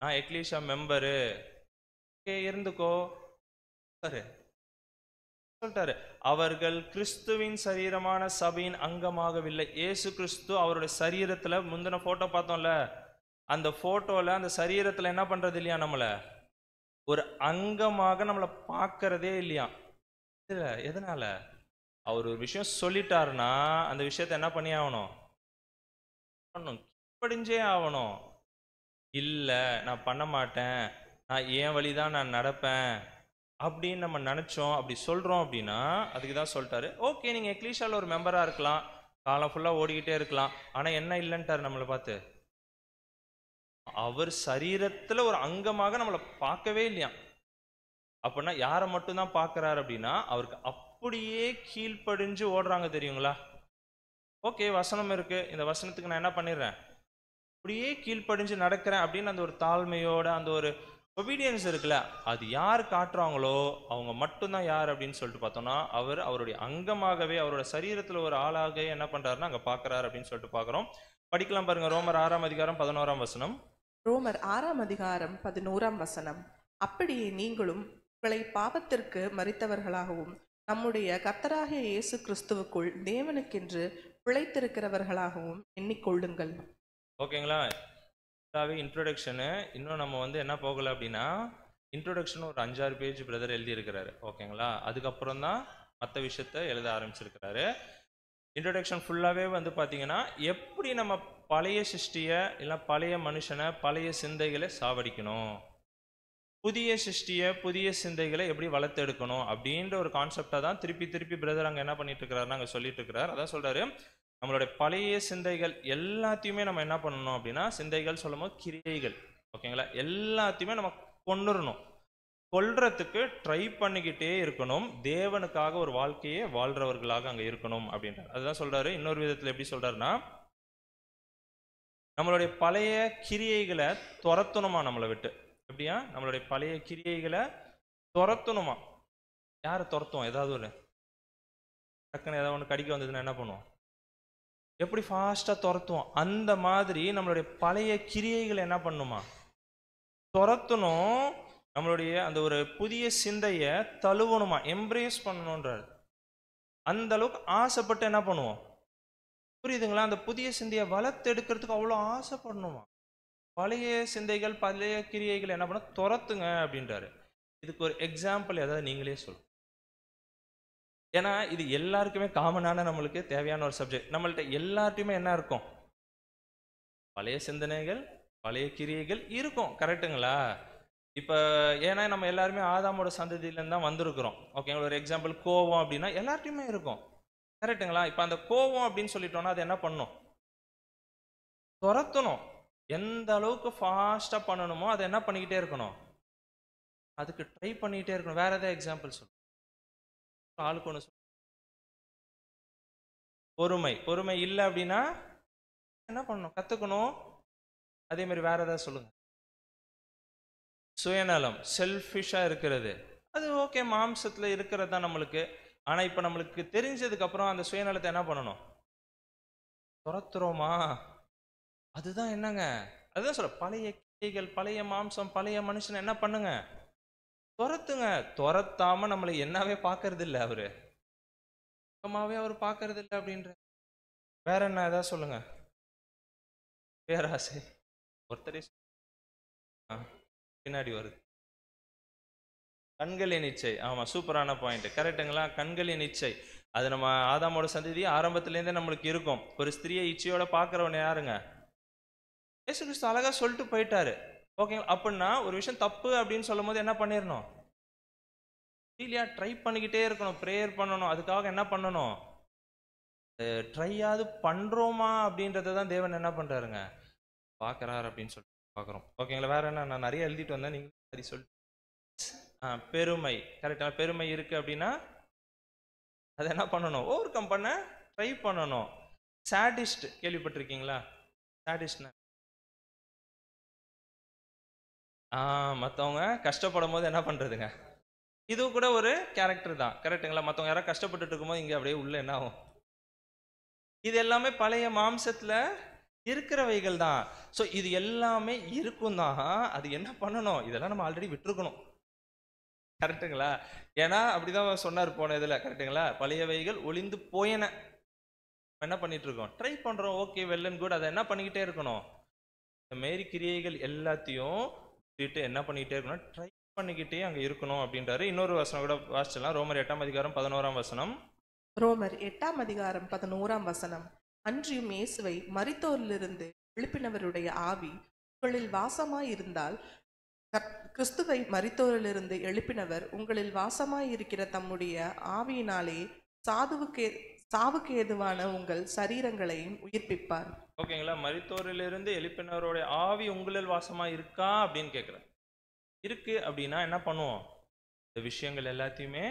நான் எக்லீஷா மெம்பரு, இருந்துக்கோ சொல்லிட்டாரு. அவர்கள் கிறிஸ்துவின் சரீரமான சபையின் அங்கமாகவில்லை. இயேசு கிறிஸ்து அவருடைய சரீரத்துல, முந்தின போட்டோ பார்த்தோம்ல, அந்த போட்டோல அந்த சரீரத்துல என்ன பண்றது இல்லையா, நம்மள ஒரு அங்கமாக நம்மளை பார்க்கறதே இல்லையா. எதனால? அவர் ஒரு விஷயம் சொல்லிட்டாருன்னா அந்த விஷயத்த என்ன பண்ணி ஆகணும், படிஞ்சே ஆகணும். இல்ல நான் பண்ண மாட்டேன், நான் என் வழிதான் நான் நடப்பேன் அப்படின்னு நம்ம நினைச்சோம், அப்படி சொல்றோம் அப்படின்னா அதுக்கு தான் சொல்லிட்டாரு, ஓகே நீங்க எக்லீஷால ஒரு மெம்பரா இருக்கலாம், காலம் ஃபுல்லா ஓடிக்கிட்டே இருக்கலாம், ஆனா என்ன இல்லைன்ட்டாரு நம்மளை பார்த்து, அவர் சரீரத்துல ஒரு அங்கமாக நம்மளை பார்க்கவே இல்லையா. அப்படின்னா யாரை மட்டும்தான் பார்க்கறாரு அப்படின்னா, அவருக்கு அப்படியே கீழ்ப்படிஞ்சு ஓடுறாங்க தெரியுங்களா? ஓகே, வசனம் இருக்கு, இந்த வசனத்துக்கு நான் என்ன பண்ணிடுறேன், அப்படியே கீழ்ப்படிஞ்சு நடக்கிறேன் அப்படின்னு அந்த ஒரு தாழ்மையோட அந்த ஒரு ஒபீடியன்ஸ் இருக்குல்ல, அது யார் காட்டுறாங்களோ அவங்க மட்டும்தான் யார் அப்படின்னு சொல்லிட்டு பார்த்தோம்னா, அவருடைய அங்கமாகவே அவரோட சரீரத்தில் ஒரு ஆளாக என்ன பண்றாருன்னா அங்க பார்க்கறாரு அப்படின்னு சொல்லிட்டு பார்க்குறோம். படிக்கலாம் பாருங்க, ரோமர் 6ஆம் அதிகாரம் 11ஆம் வசனம். ரோமர் 6ஆம் அதிகாரம் 11ஆம் வசனம். அப்படியே நீங்களும் உங்களை பாவத்திற்கு மரித்தவர்களாகவும் நம்முடைய கர்த்தராகிய இயேசு கிறிஸ்துவுக்குள் தேவனுக்கென்று பிழைத்திருக்கிறவர்களாகவும் எண்ணிக்கொள்ளுங்கள். ஓகேங்களா? இன்ட்ரோடக்ஷனு இன்னும் நம்ம என்ன போகல அப்படின்னா, இன்ட்ரோடக்ஷன் ஒரு 5-6 பேஜ் பிரதர் எழுதி இருக்கிறாரு. ஓகேங்களா? அதுக்கப்புறம் தான் மற்ற விஷயத்த எழுத ஆரம்பிச்சிருக்கிறாரு. இன்ட்ரோடக்ஷன் ஃபுல்லாகவே பார்த்தீங்கன்னா, எப்படி நம்ம பழைய சிருஷ்டியை இல்லை பழைய மனுஷனை பழைய சிந்தைகளை சாவடிக்கணும், புதிய சிருஷ்டியை புதிய சிந்தைகளை எப்படி வளர்த்தெடுக்கணும் அப்படின்ற ஒரு கான்செப்டை தான் திருப்பி திருப்பி பிரதர் அங்கே என்ன பண்ணிட்டு இருக்கிறாருன்னா அங்கே சொல்லிட்டு இருக்கிறார். அதான் சொல்றாரு, நம்மளுடைய பழைய சிந்தைகள் எல்லாத்தையுமே நம்ம என்ன பண்ணணும் அப்படின்னா, சிந்தைகள் சொல்லும்போது கிரியைகள், ஓகேங்களா, எல்லாத்தையுமே நம்ம கொண்டுறணும். கொல்றதுக்கு ட்ரை பண்ணிக்கிட்டே இருக்கணும். தேவனுக்காக ஒரு வாழ்க்கையை வாழ்றவர்களாக அங்க இருக்கணும் அப்படின்றார். அதுதான் சொல்றாரு. இன்னொரு விதத்துல எப்படி சொல்றாருன்னா, நம்மளுடைய பழைய கிரியைகளை துரத்தணுமா நம்மளை விட்டு. எப்படியா? நம்மளுடைய பழைய கிரியைகளை துரத்தணுமா. யாரை துரத்துவோம்? ஏதாவது ஒரு டக்குன்னு ஏதாவது ஒன்று கடிக்க வந்ததுன்னா என்ன பண்ணுவோம்? எப்படி ஃபாஸ்டா துரத்துவோம்? அந்த மாதிரி நம்மளுடைய பழைய கிரியைகளை என்ன பண்ணுமா? துரத்தணும். நம்மளுடைய அந்த ஒரு புதிய சிந்தையை தழுவணுமா, எம்ப்ரேஸ் பண்ணணுன்றாரு. அந்த அளவுக்கு ஆசைப்பட்டு என்ன பண்ணுவோம்? புரியுதுங்களா? அந்த புதிய சிந்தையை வளர்த்தெடுக்கிறதுக்கு அவ்வளோ ஆசைப்படணுமா. பழைய சிந்தைகள் பழைய கிரியைகள் என்ன பண்ண துரத்துங்க அப்படின்றாரு. இதுக்கு ஒரு எக்ஸாம்பிள் ஏதாவது நீங்களே சொல்லுங்க. ஏன்னா இது எல்லாருக்குமே காமனான நம்மளுக்கு தேவையான ஒரு சப்ஜெக்ட். நம்மள்ட்ட எல்லார்ட்டையுமே என்ன இருக்கும்? பழைய சிந்தனைகள் பழைய கிரியைகள் இருக்கும். கரெக்டுங்களா? இப்போ ஏன்னா நம்ம எல்லாருமே ஆதாமோட சந்ததியிலேருந்து தான் வந்திருக்கிறோம். ஓகேங்களா? ஒரு எக்ஸாம்பிள் கோவம் அப்படின்னா எல்லார்ட்டையுமே இருக்கும். கரெக்டுங்களா? இப்போ அந்த கோவம் அப்படின்னு சொல்லிட்டோம்னா அது என்ன பண்ணும்? துரத்தணும். எந்த அளவுக்கு ஃபாஸ்ட்டாக பண்ணணுமோ அதை என்ன பண்ணிக்கிட்டே இருக்கணும்? அதுக்கு ட்ரை பண்ணிக்கிட்டே இருக்கணும். வேற ஏதாவது எக்ஸாம்பிள் சொல்லு. ஆளுக்கு ஒன்று சொல்லு. பொறுமை. பொறுமை இல்லை அப்படின்னா என்ன பண்ணணும்? கற்றுக்கணும். அதே மாதிரி வேற ஏதாவது சொல்லுங்க. சுயநலம், செல்ஃபிஷாக இருக்கிறது, அது ஓகே, மாம்சத்தில் இருக்கிறது தான் நம்மளுக்கு. ஆனால் இப்போ நம்மளுக்கு தெரிஞ்சதுக்கு அப்புறம் அந்த சுயநலத்தை என்ன பண்ணணும்? துரத்துறோமா? அதுதான் என்னங்க, அதுதான் சொல்ல, பழைய கிளைகள் பழைய மாம்சம் பழைய மனுஷனை என்ன பண்ணுங்க? துரத்துங்க. துரத்தாம நம்மளை என்னவே பார்க்கறது இல்லை அவரு, சுத்தமாவே அவர் பார்க்கறது இல்லை அப்படின்ற. வேற என்ன ஏதாவது சொல்லுங்க. பேராசை. ஒருத்தரே பின்னாடி வருது. கண்களின் இச்சை. ஆமா, சூப்பரான பாயிண்ட். கரெக்டுங்களா? கண்களின் இச்சை அது நம்ம ஆதாமோட சந்ததி ஆரம்பத்திலேருந்தே நம்மளுக்கு இருக்கும். ஒரு ஸ்திரியை இச்சையோட பார்க்குறவன் யாருங்க? இயேசு கிறிஸ்து அழகா சொல்லிட்டு போயிட்டாரு. ஓகேங்களா? அப்படின்னா ஒரு விஷயம் தப்பு அப்படின்னு சொல்லும் போது என்ன பண்ணிடணும்? இல்லையா, ட்ரை பண்ணிக்கிட்டே இருக்கணும், ப்ரேயர் பண்ணணும். அதுக்காக என்ன பண்ணணும்? ட்ரையாவது பண்றோமா அப்படின்றத தான் தேவன் என்ன பண்றாருங்க பார்க்கறாரு அப்படின்னு சொல்லிட்டு பார்க்குறோம். ஓகேங்களா? வேற என்ன? நான் நிறைய எழுதிட்டு வந்தேன், நீங்க சரி சொல்லி. பெருமை. கரெக்டான பெருமை இருக்கு அப்படின்னா அதை என்ன பண்ணணும்? ஓவர் கம் பண்ண ட்ரை பண்ணணும். சாடிஸ்ட் கேள்விப்பட்டிருக்கீங்களா? சாடிஸ்ட்னா மற்றவங்க கஷ்டப்படும் போது என்ன பண்றதுங்க? இது கூட ஒரு கேரக்டர் தான். கரெக்டுங்களா? மற்றவங்க யாராவது கஷ்டப்பட்டு இருக்கும்போது இங்கே அப்படியே உள்ள என்ன ஆகும்? இது எல்லாமே பழைய மாம்சத்துல இருக்கிறவைகள் தான். ஸோ இது எல்லாமே இருக்கும் தான். அது என்ன பண்ணணும்? இதெல்லாம் நம்ம ஆல்ரெடி விட்டுருக்கணும். கரெக்டுங்களா? ஏன்னா அப்படிதான் சொன்னார் போன இதுல. கரெக்டுங்களா? பழையவைகள் ஒளிந்து போயன. என்ன பண்ணிட்டு இருக்கோம்? ட்ரை பண்றோம். Okay, well and good. அதை என்ன பண்ணிக்கிட்டே இருக்கணும்? இந்த மாரி கிரியைகள் எல்லாத்தையும் விட்டுட்டு என்ன பண்ணிக்கிட்டே இருக்கணும்? ட்ரை பண்ணிக்கிட்டே அங்க இருக்கணும் அப்படின்றாரு. இன்னொரு வசனம் கூட வாசிச்சலாம். ரோமர் 8ஆம் அதிகாரம் 11ஆம் வசனம். ரோமர் 8ஆம் அதிகாரம் 11ஆம் வசனம். அன்றியும் இயேசுவை மரித்தோரிலிருந்து எழுப்பினவருடைய ஆவி உங்களில் வாசமாய் இருந்தால், கிறிஸ்துவை மரித்தோரிலிருந்து எழுப்பினவர் உங்களில் வாசமாய் இருக்கிற தம்முடைய ஆவியினாலே சாவுக்கு ஏதுவான உங்கள் சரீரங்களையும் உயிர்ப்பிப்பார். ஓகேங்களா? மரித்தோரிலிருந்து எழுப்பினவருடைய ஆவி உங்களில் வாசமா இருக்கா அப்படின்னு கேட்குறேன். இருக்கு அப்படின்னா என்ன பண்ணுவோம்? இந்த விஷயங்கள் எல்லாத்தையுமே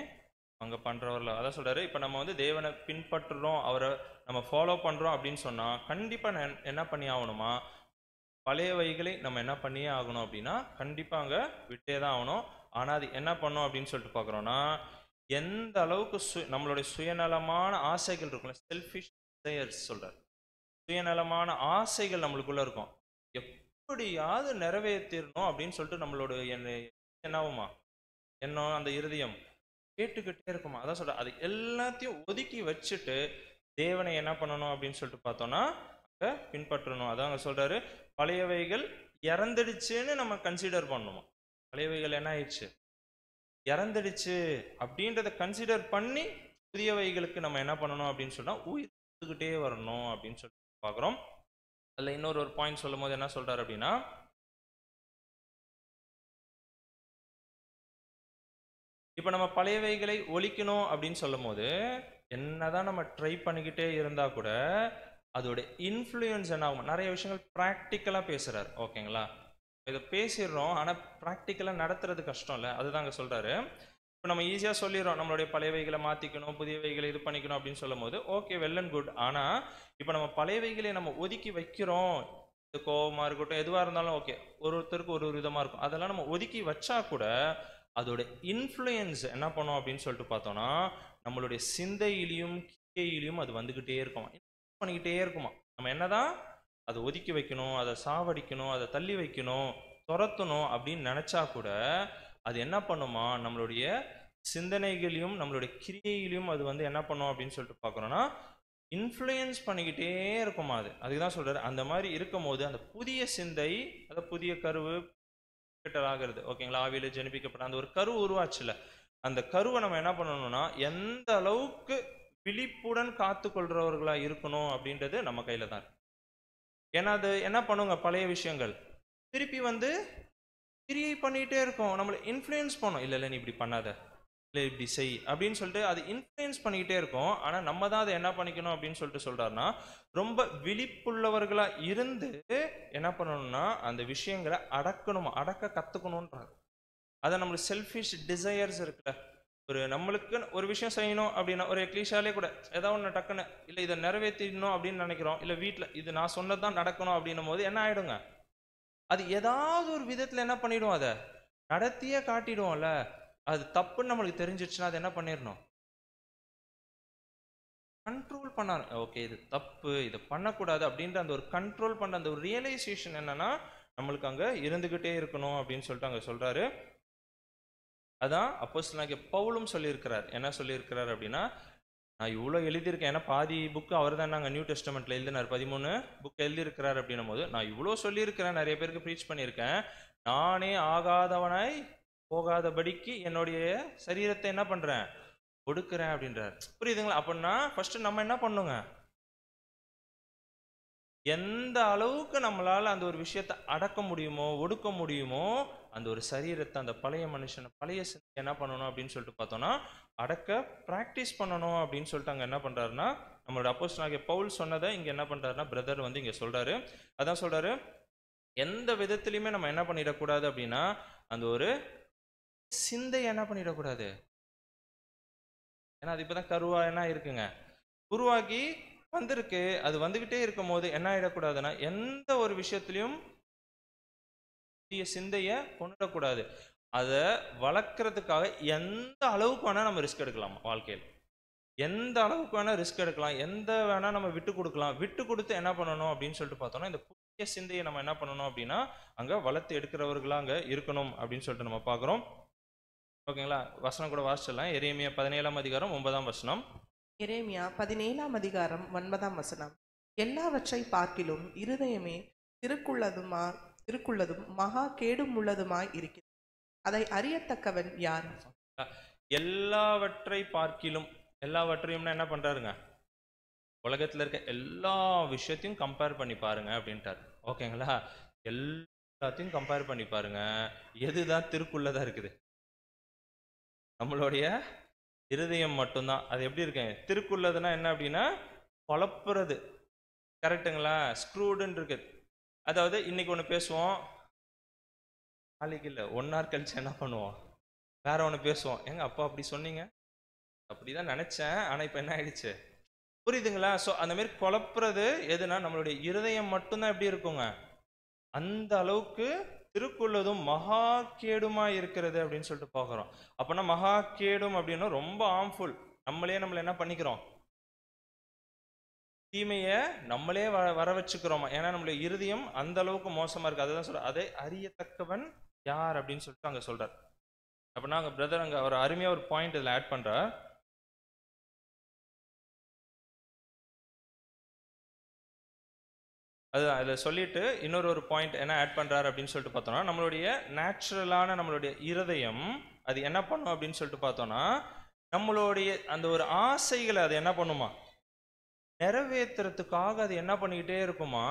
அங்க பண்றவர்ல அதான் சொல்றாரு. இப்ப நம்ம வந்து தேவனை பின்பற்றுறோம், அவரை நம்ம ஃபாலோ பண்றோம் அப்படின்னு சொன்னா கண்டிப்பா என்ன பண்ணி ஆகணுமா, பழையவைகளை நம்ம என்ன பண்ணியே ஆகணும் அப்படின்னா கண்டிப்பா அங்க விட்டே தான் ஆகணும். ஆனா அது என்ன பண்ணும் அப்படின்னு சொல்லிட்டு பார்க்குறோம்னா, எந்த அளவுக்கு நம்மளுடைய சுயநலமான ஆசைகள் இருக்கும்ல, செல்ஃபிஷ் டிசையர்ஸ் சொல்றாரு. சுயநலமான ஆசைகள் நம்மளுக்குள்ள இருக்கும், எப்படியாவது நிறைவேற்றிடணும் அப்படின்னு சொல்லிட்டு நம்மளோட என்னாகுமா, எண்ணம், அந்த இருதயம் கேட்டுக்கிட்டே இருக்குமா. அதான் சொல்ற, அது எல்லாத்தையும் ஒதுக்கி வச்சுட்டு தேவனை என்ன பண்ணணும் அப்படின்னு சொல்லிட்டு பார்த்தோம்னா பின்பற்றணும். அதான் அங்க சொல்றாரு, பழையவைகள் இறந்துடுச்சுன்னு நம்ம கன்சிடர் பண்ணணுமா. பழையவைகள் என்ன ஆயிடுச்சு, இறந்துடுச்சு அப்படின்றத கன்சிடர் பண்ணி புதியவைகளுக்கு நம்ம என்ன பண்ணணும் அப்படின்னு சொன்னா உயிர்த்துக்கிட்டே வரணும் அப்படின்னு சொல்லி பார்க்குறோம். அதில் இன்னொரு பாயிண்ட் சொல்லும் போது என்ன சொல்றாரு அப்படின்னா, இப்போ நம்ம பழையவைகளை ஒழிக்கணும் அப்படின்னு சொல்லும் போது என்னதான் நம்ம ட்ரை பண்ணிக்கிட்டே இருந்தா கூட அதோட இன்ஃப்ளூயன்ஸ் என்ன ஆகும். நிறைய விஷயங்கள் ப்ராக்டிக்கலாக பேசுறாரு, ஓகேங்களா. இதை பேசிடுறோம், ஆனால் ப்ராக்டிக்கலாக நடத்துறது கஷ்டம் இல்லை. அதுதான் அங்கே சொல்றாரு. இப்போ நம்ம ஈஸியாக சொல்லிடுறோம், நம்மளுடைய பழையவைகளை மாற்றிக்கணும், புதியவைகளை இது பண்ணிக்கணும் அப்படின்னு சொல்லும் போது ஓகே, வெல் அண்ட் குட். ஆனால் இப்போ நம்ம பழையவைகளை நம்ம ஒதுக்கி வைக்கிறோம், இது கோபமாக இருக்கட்டும் எதுவாக இருந்தாலும் ஓகே, ஒருத்தருக்கு ஒரு விதமாக இருக்கும், அதெல்லாம் நம்ம ஒதுக்கி வச்சா கூட அதோட இன்ஃப்ளூயன்ஸ் என்ன பண்ணும் அப்படின்னு சொல்லிட்டு பார்த்தோம்னா நம்மளுடைய சிந்தையிலையும் கிரியையிலையும் அது வந்துக்கிட்டே இருக்குமா, பண்ணிக்கிட்டே இருக்குமா. நம்ம என்னதான் அதை ஒதுக்கி வைக்கணும், அதை சாவடிக்கணும், அதை தள்ளி வைக்கணும், துரத்தணும் அப்படின்னு நினைச்சா கூட அது என்ன பண்ணுமா, நம்மளுடைய சிந்தனைகளையும் நம்மளுடைய கிரியையிலையும் அது வந்து என்ன பண்ணும் அப்படின்னு சொல்லிட்டு பார்க்குறோன்னா இன்ஃப்ளூயன்ஸ் பண்ணிக்கிட்டே இருக்குமா. அதுதான் சொல்றாரு, அந்த மாதிரி இருக்கும் போது அந்த புதிய சிந்தை, அந்த புதிய கருவு ஆகிறது, ஓகேங்களா, ஆவியில ஜெனிப்பிக்கப்பட்ட அந்த ஒரு கரு உருவாச்சுல, அந்த கருவை நம்ம என்ன பண்ணணும்னா எந்த அளவுக்கு விழிப்புடன் காத்து கொள்றவர்களா இருக்கணும் அப்படின்றது நம்ம கையில தான் இருக்கு. ஏன்னா அது என்ன பண்ணுங்க, பழைய விஷயங்கள் திருப்பி வந்து கிரியை பண்ணிட்டே இருக்கும், நம்மளை இன்ஃப்ளூயன்ஸ் பண்ணும். இல்லை நீ இப்படி பண்ணாத, இல்லை இப்படி செய் அப்படின்னு சொல்லிட்டு அது இன்ஃப்ளூயன்ஸ் பண்ணிக்கிட்டே இருக்கும். ஆனால் நம்ம தான் அதை என்ன பண்ணிக்கணும் அப்படின்னு சொல்லிட்டு சொல்றாருன்னா, ரொம்ப விழிப்புள்ளவர்களா இருந்து என்ன பண்ணணும்னா அந்த விஷயங்களை அடக்கணும், அடக்க கத்துக்கணும்ன்றாங்க. அதை நம்மளுக்கு செல்ஃபிஷ் டிசையர்ஸ் இருக்குல்ல, ஒரு நம்மளுக்கு ஒரு விஷயம் செய்யணும் அப்படின்னா ஒரு கிளீஷாலே கூட ஏதாவது ஒன்று டக்குன்னு இல்லை இதை நிறைவேற்றிடணும் அப்படின்னு நினைக்கிறோம், இல்லை வீட்டில் இது நான் சொன்னதுதான் நடக்கணும் அப்படின்னும் போது என்ன ஆயிடுங்க, அது ஏதாவது ஒரு விதத்தில் என்ன பண்ணிடும், அதை நடத்தியே காட்டிடுவோம்ல. அது தப்புன்னு நம்மளுக்கு தெரிஞ்சிச்சுன்னா அது என்ன பண்ணிடணும், கண்ட்ரோல் பண்ண, ஓகே இது தப்பு, இதை பண்ணக்கூடாது அப்படின்ற அந்த ஒரு கண்ட்ரோல் பண்ண அந்த ஒரு ரியலைசேஷன் என்னன்னா நம்மளுக்கு அங்கே இருந்துகிட்டே இருக்கணும் அப்படின்னு சொல்லிட்டு அங்கே சொல்றாரு. அதான் அப்போஸ்தலனாகிய பவுலும் சொல்லியிருக்கிறார். என்ன சொல்லியிருக்கிறார் அப்படின்னா, நான் இவ்வளோ எழுதியிருக்கேன், ஏன்னா பாதி புக்கு அவர் தான் நாங்கள் நியூ டெஸ்டமெண்ட்ல எழுதினார், 13 புக் எழுதியிருக்கிறார் அப்படின்னும் போது நான் இவ்வளோ சொல்லியிருக்கிறேன், நிறைய பேருக்கு ப்ரீச் பண்ணியிருக்கேன், நானே ஆகாதவனாய் போகாதபடிக்கு என்னுடைய சரீரத்தை என்ன பண்றேன், ஒடுக்குறேன் அப்படின்றார். புரியுதுங்களா. அப்படின்னா ஃபர்ஸ்ட் நம்ம என்ன பண்ணுங்க, எந்த அளவுக்கு நம்மளால அந்த ஒரு விஷயத்தை அடக்க முடியுமோ ஒடுக்க முடியுமோ அந்த ஒரு சரீரத்தை, அந்த பழைய மனுஷனை, பழைய சிந்தை என்ன பண்ணணும் அப்படின்னு சொல்லிட்டு பார்த்தோம்னா அடக்க பிராக்டிஸ் பண்ணணும் அப்படின்னு சொல்லிட்டு அங்கே என்ன பண்றாருன்னா, நம்மளோட அப்போஸ்தலனாகிய பவுல் சொன்னதை இங்க என்ன பண்றாருன்னா பிரதர் வந்து இங்க சொல்றாரு. அதான் சொல்றாரு, எந்த விதத்திலையுமே நம்ம என்ன பண்ணிடக்கூடாது அப்படின்னா அந்த ஒரு சிந்தை என்ன பண்ணிடக்கூடாது, ஏன்னா அது இப்பதான் கருவா என்ன இருக்குங்க, உருவாகி வந்திருக்கு, அது வந்துகிட்டே இருக்கும் போது என்ன ஆயிடக்கூடாதுன்னா எந்த ஒரு விஷயத்திலையும் சிந்தைய கொண்டுடக்கூடாது. அதை வளர்க்கறதுக்காக எந்த அளவுக்கு வேணா நம்ம ரிஸ்க் எடுக்கலாம், வாழ்க்கையில் எந்த அளவுக்கு வேணா ரிஸ்க் எடுக்கலாம், எந்த வேணா நம்ம விட்டு கொடுக்கலாம். விட்டு கொடுத்து என்ன பண்ணணும் அப்படின்னு சொல்லிட்டு பார்த்தோம்னா இந்த புதிய சிந்தையை நம்ம என்ன பண்ணணும் அப்படின்னா அங்க வளர்த்து எடுக்கிறவர்களா அங்க இருக்கணும் அப்படின்னு சொல்லிட்டு நம்ம பார்க்கிறோம். ஓகேங்களா, வசனம் கூட வாசிச்சிடலாம். எரேமியா 17ஆம் அதிகாரம் 9ஆம் வசனம். எரேமியா 17ஆம் அதிகாரம் 9ஆம் வசனம். எல்லாவற்றை பார்க்கிலும் இருதயமே திருக்குள்ளதும் மகா கேடும் உள்ளதுமாய் இருக்கிறது, அதை அறியத்தக்கவன் யார்? எல்லாவற்றை பார்க்கிலும், எல்லாவற்றையும்னா என்ன பண்றாருங்க, உலகத்துல இருக்க எல்லா விஷயத்தையும் கம்பேர் பண்ணி பாருங்க அப்படின்ட்டார். ஓகேங்களா, எல்லாத்தையும் கம்பேர் பண்ணி பாருங்க, எதுதான் திருக்குள்ளதா இருக்குது, நம்மளுடைய இருதயம் மட்டும்தான். அது எப்படி இருக்கேன், திருக்குள்ளதுன்னா என்ன அப்படின்னா குழப்புறது, கரெக்டுங்களா, ஸ்க்ரூடுன்னு இருக்குது. அதாவது இன்னைக்கு ஒன்று பேசுவோம், நாளைக்கு இல்லை 1 hour கழிச்சு என்ன பண்ணுவோம், வேற ஒன்று பேசுவோம், எங்க அப்பா அப்படி சொன்னீங்க, அப்படிதான் நினைச்சேன், ஆனா இப்ப என்ன ஆயிடுச்சு, புரியுதுங்களா? ஸோ அந்த மாதிரி குழப்புறது எதுனா நம்மளுடைய இருதயம் மட்டும்தான் எப்படி இருக்குங்க, அந்த அளவுக்கு திருக்குள்ளதும் மகா கேடுமா இருக்கிறது அப்படின்னு சொல்லிட்டு பார்க்குறோம். அப்போனா மகா கேடும் அப்படின்னா ரொம்ப ஹார்ம்ஃபுல். நம்மளை என்ன பண்ணிக்கிறோம், தீமையை நம்மளே வர வச்சுக்கிறோமா. ஏன்னா நம்மளுடைய இருதயம் அந்த அளவுக்கு மோசமா இருக்கு. அதுதான் சொல்ற, அதை அறியத்தக்கவன் யார் அப்படின்னு சொல்லிட்டு அங்க சொல்றார். அப்படின்னா அங்க பிரதர் அங்க ஒரு அருமையா ஒரு பாயிண்ட் இதில் ஆட் பண்றார். அதுதான் அதில் சொல்லிட்டு இன்னொரு பாயிண்ட் என்ன ஆட் பண்றாரு அப்படின்னு சொல்லிட்டு பார்த்தோம்னா, நம்மளுடைய நேச்சுரலான நம்மளுடைய இருதயம் அது என்ன பண்ணும் அப்படின்னு சொல்லிட்டு பார்த்தோம்னா, நம்மளுடைய அந்த ஒரு ஆசைகளை அது என்ன பண்ணுமா, நிறைவேற்றுறதுக்காக அது என்ன பண்ணிக்கிட்டே இருக்குமா,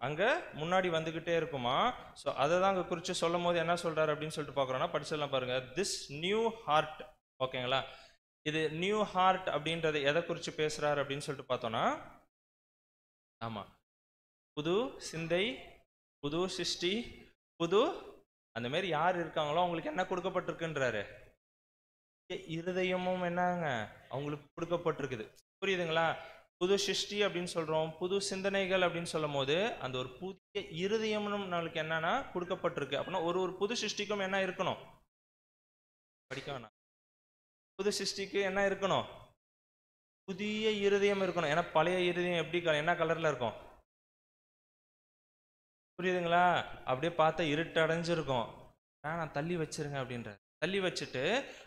அங்க முன்னாடி வந்துகிட்டே இருக்குமா. ஸோ அதை தான் அங்கே குறித்து சொல்லும் போது என்ன சொல்றாரு அப்படின்னு சொல்லிட்டு பார்க்குறோன்னா, படிச்சிடலாம் பாருங்க. திஸ் நியூ ஹார்ட், ஓகேங்களா, இது நியூ ஹார்ட் அப்படின்றது எதை குறித்து பேசுறாரு அப்படின்னு சொல்லிட்டு பார்த்தோம்னா, ஆமா, புது சிந்தை, புது சிருஷ்டி, புது அந்த மாதிரி யார் இருக்காங்களோ அவங்களுக்கு என்ன கொடுக்கப்பட்டிருக்குன்றாரு, இருதயமும் என்னங்க அவங்களுக்கு கொடுக்கப்பட்டிருக்குது. புரியுதுங்களா? புது சிருஷ்டி அப்படின்னு சொல்றோம், புது சிந்தனைகள் அப்படின்னு சொல்லும் போது அந்த ஒரு புதிய இருதயமும் நம்மளுக்கு என்னன்னா கொடுக்கப்பட்டிருக்கு. அப்படின்னா ஒரு புது சிருஷ்டிக்கும் என்ன இருக்கணும், படிக்க வேணாம், புது சிருஷ்டிக்கு என்ன இருக்கணும், புதிய இருதயம் இருக்கணும். ஏன்னா பழைய இருதயம் எப்படி என்ன கலர்ல இருக்கும், புரியுதுங்களா, அப்படியே பார்த்தா இருட்டு அடைஞ்சிருக்கும். நான் தள்ளி வச்சிருங்க அப்படின்ற, தள்ளி வச்சுட்டு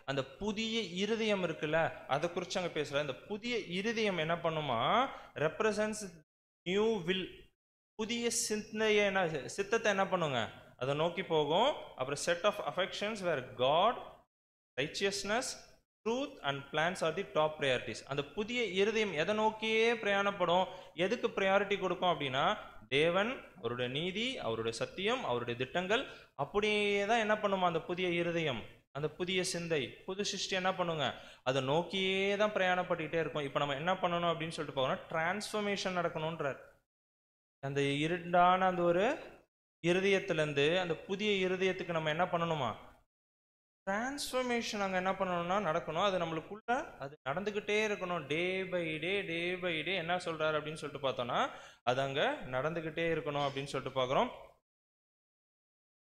அந்த புதிய இருதயம் இருக்குல்ல அதை குறித்து அங்கே பேசுற. இந்த புதிய இருதயம் என்ன பண்ணுமா, ரெப்ரசன்ஸ் நியூ வில், புதிய சிந்தையை என்ன சித்தத்தை என்ன பண்ணுங்க, அதை நோக்கி போகும். அப்புறம் set of affections where God, righteousness, truth and plans are the top priorities. அந்த புதிய இருதயம் எதை நோக்கியே பிரயாணப்படும், எதுக்கு ப்ரையாரிட்டி கொடுக்கும் அப்படின்னா, தேவன், அவருடைய நீதி, அவருடைய சத்தியம், அவருடைய திட்டங்கள், அப்படியே தான் என்ன பண்ணுமா அந்த புதிய இருதயம், அந்த புதிய சிந்தை, புது சிருஷ்டி என்ன பண்ணுங்க, அதை நோக்கியே தான் பிரயாணப்பட்டுக்கிட்டே இருக்கும். இப்போ நம்ம என்ன பண்ணணும் அப்படின்னு சொல்லிட்டு போகணும், டிரான்ஸ்ஃபர்மேஷன் நடக்கணுன்றார். அந்த இருண்டான அந்த ஒரு இருதயத்திலேருந்து அந்த புதிய இருதயத்துக்கு நம்ம என்ன பண்ணணுமா, டிரான்ஸ்ஃபர்மேஷன் அங்கே என்ன பண்ணணும்னா நடக்கணும். அது நம்மளுக்குள்ள அது நடந்துக்கிட்டே இருக்கணும். Day by day, day by day என்ன சொல்றாரு அப்படின்னு சொல்லிட்டு பார்த்தோம்னா, அது அங்கே நடந்துக்கிட்டே இருக்கணும் அப்படின்னு சொல்லிட்டு பார்க்குறோம்.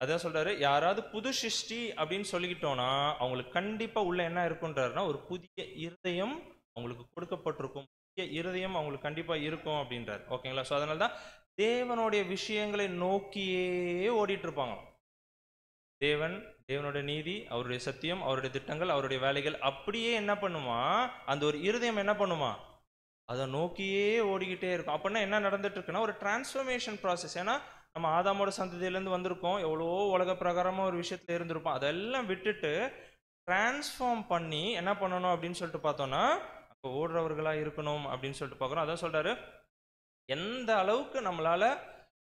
அதான் சொல்றாரு, யாராவது புது சிருஷ்டி அப்படின்னு சொல்லிக்கிட்டோம்னா அவங்களுக்கு கண்டிப்பா உள்ள என்ன இருக்குன்றாருன்னா, ஒரு புதிய இருதயம் அவங்களுக்கு கொடுக்கப்பட்டிருக்கும், புதிய இருதயம் அவங்களுக்கு கண்டிப்பா இருக்கும் அப்படின்றார். ஓகேங்களா? ஸோ அதனால தான் தேவனுடைய விஷயங்களை நோக்கியே ஓடிட்டு இருப்பாங்க. தேவனுடைய நீதி, அவருடைய சத்தியம், அவருடைய திட்டங்கள், அவருடைய வேலைகள் அப்படியே என்ன பண்ணுமா, அந்த ஒரு இருதயம் என்ன பண்ணுமா, அதை நோக்கியே ஓடிக்கிட்டே இருக்கும். அப்படின்னா என்ன நடந்துட்டு இருக்குன்னா, ஒரு டிரான்ஸ்ஃபர்மேஷன் ப்ராசஸ். ஏன்னா நம்ம ஆதாமோட சந்ததியிலேருந்து வந்திருக்கோம், எவ்வளோ உலக பிரகாரமாக ஒரு விஷயத்துல இருந்திருப்போம். அதெல்லாம் விட்டுட்டு டிரான்ஸ்ஃபார்ம் பண்ணி என்ன பண்ணணும் அப்படின்னு சொல்லிட்டு பார்த்தோம்னா, அப்போ ஓடுறவர்களா இருக்கணும் அப்படின்னு சொல்லிட்டு பார்க்குறோம். அதான் சொல்றாரு, எந்த அளவுக்கு நம்மளால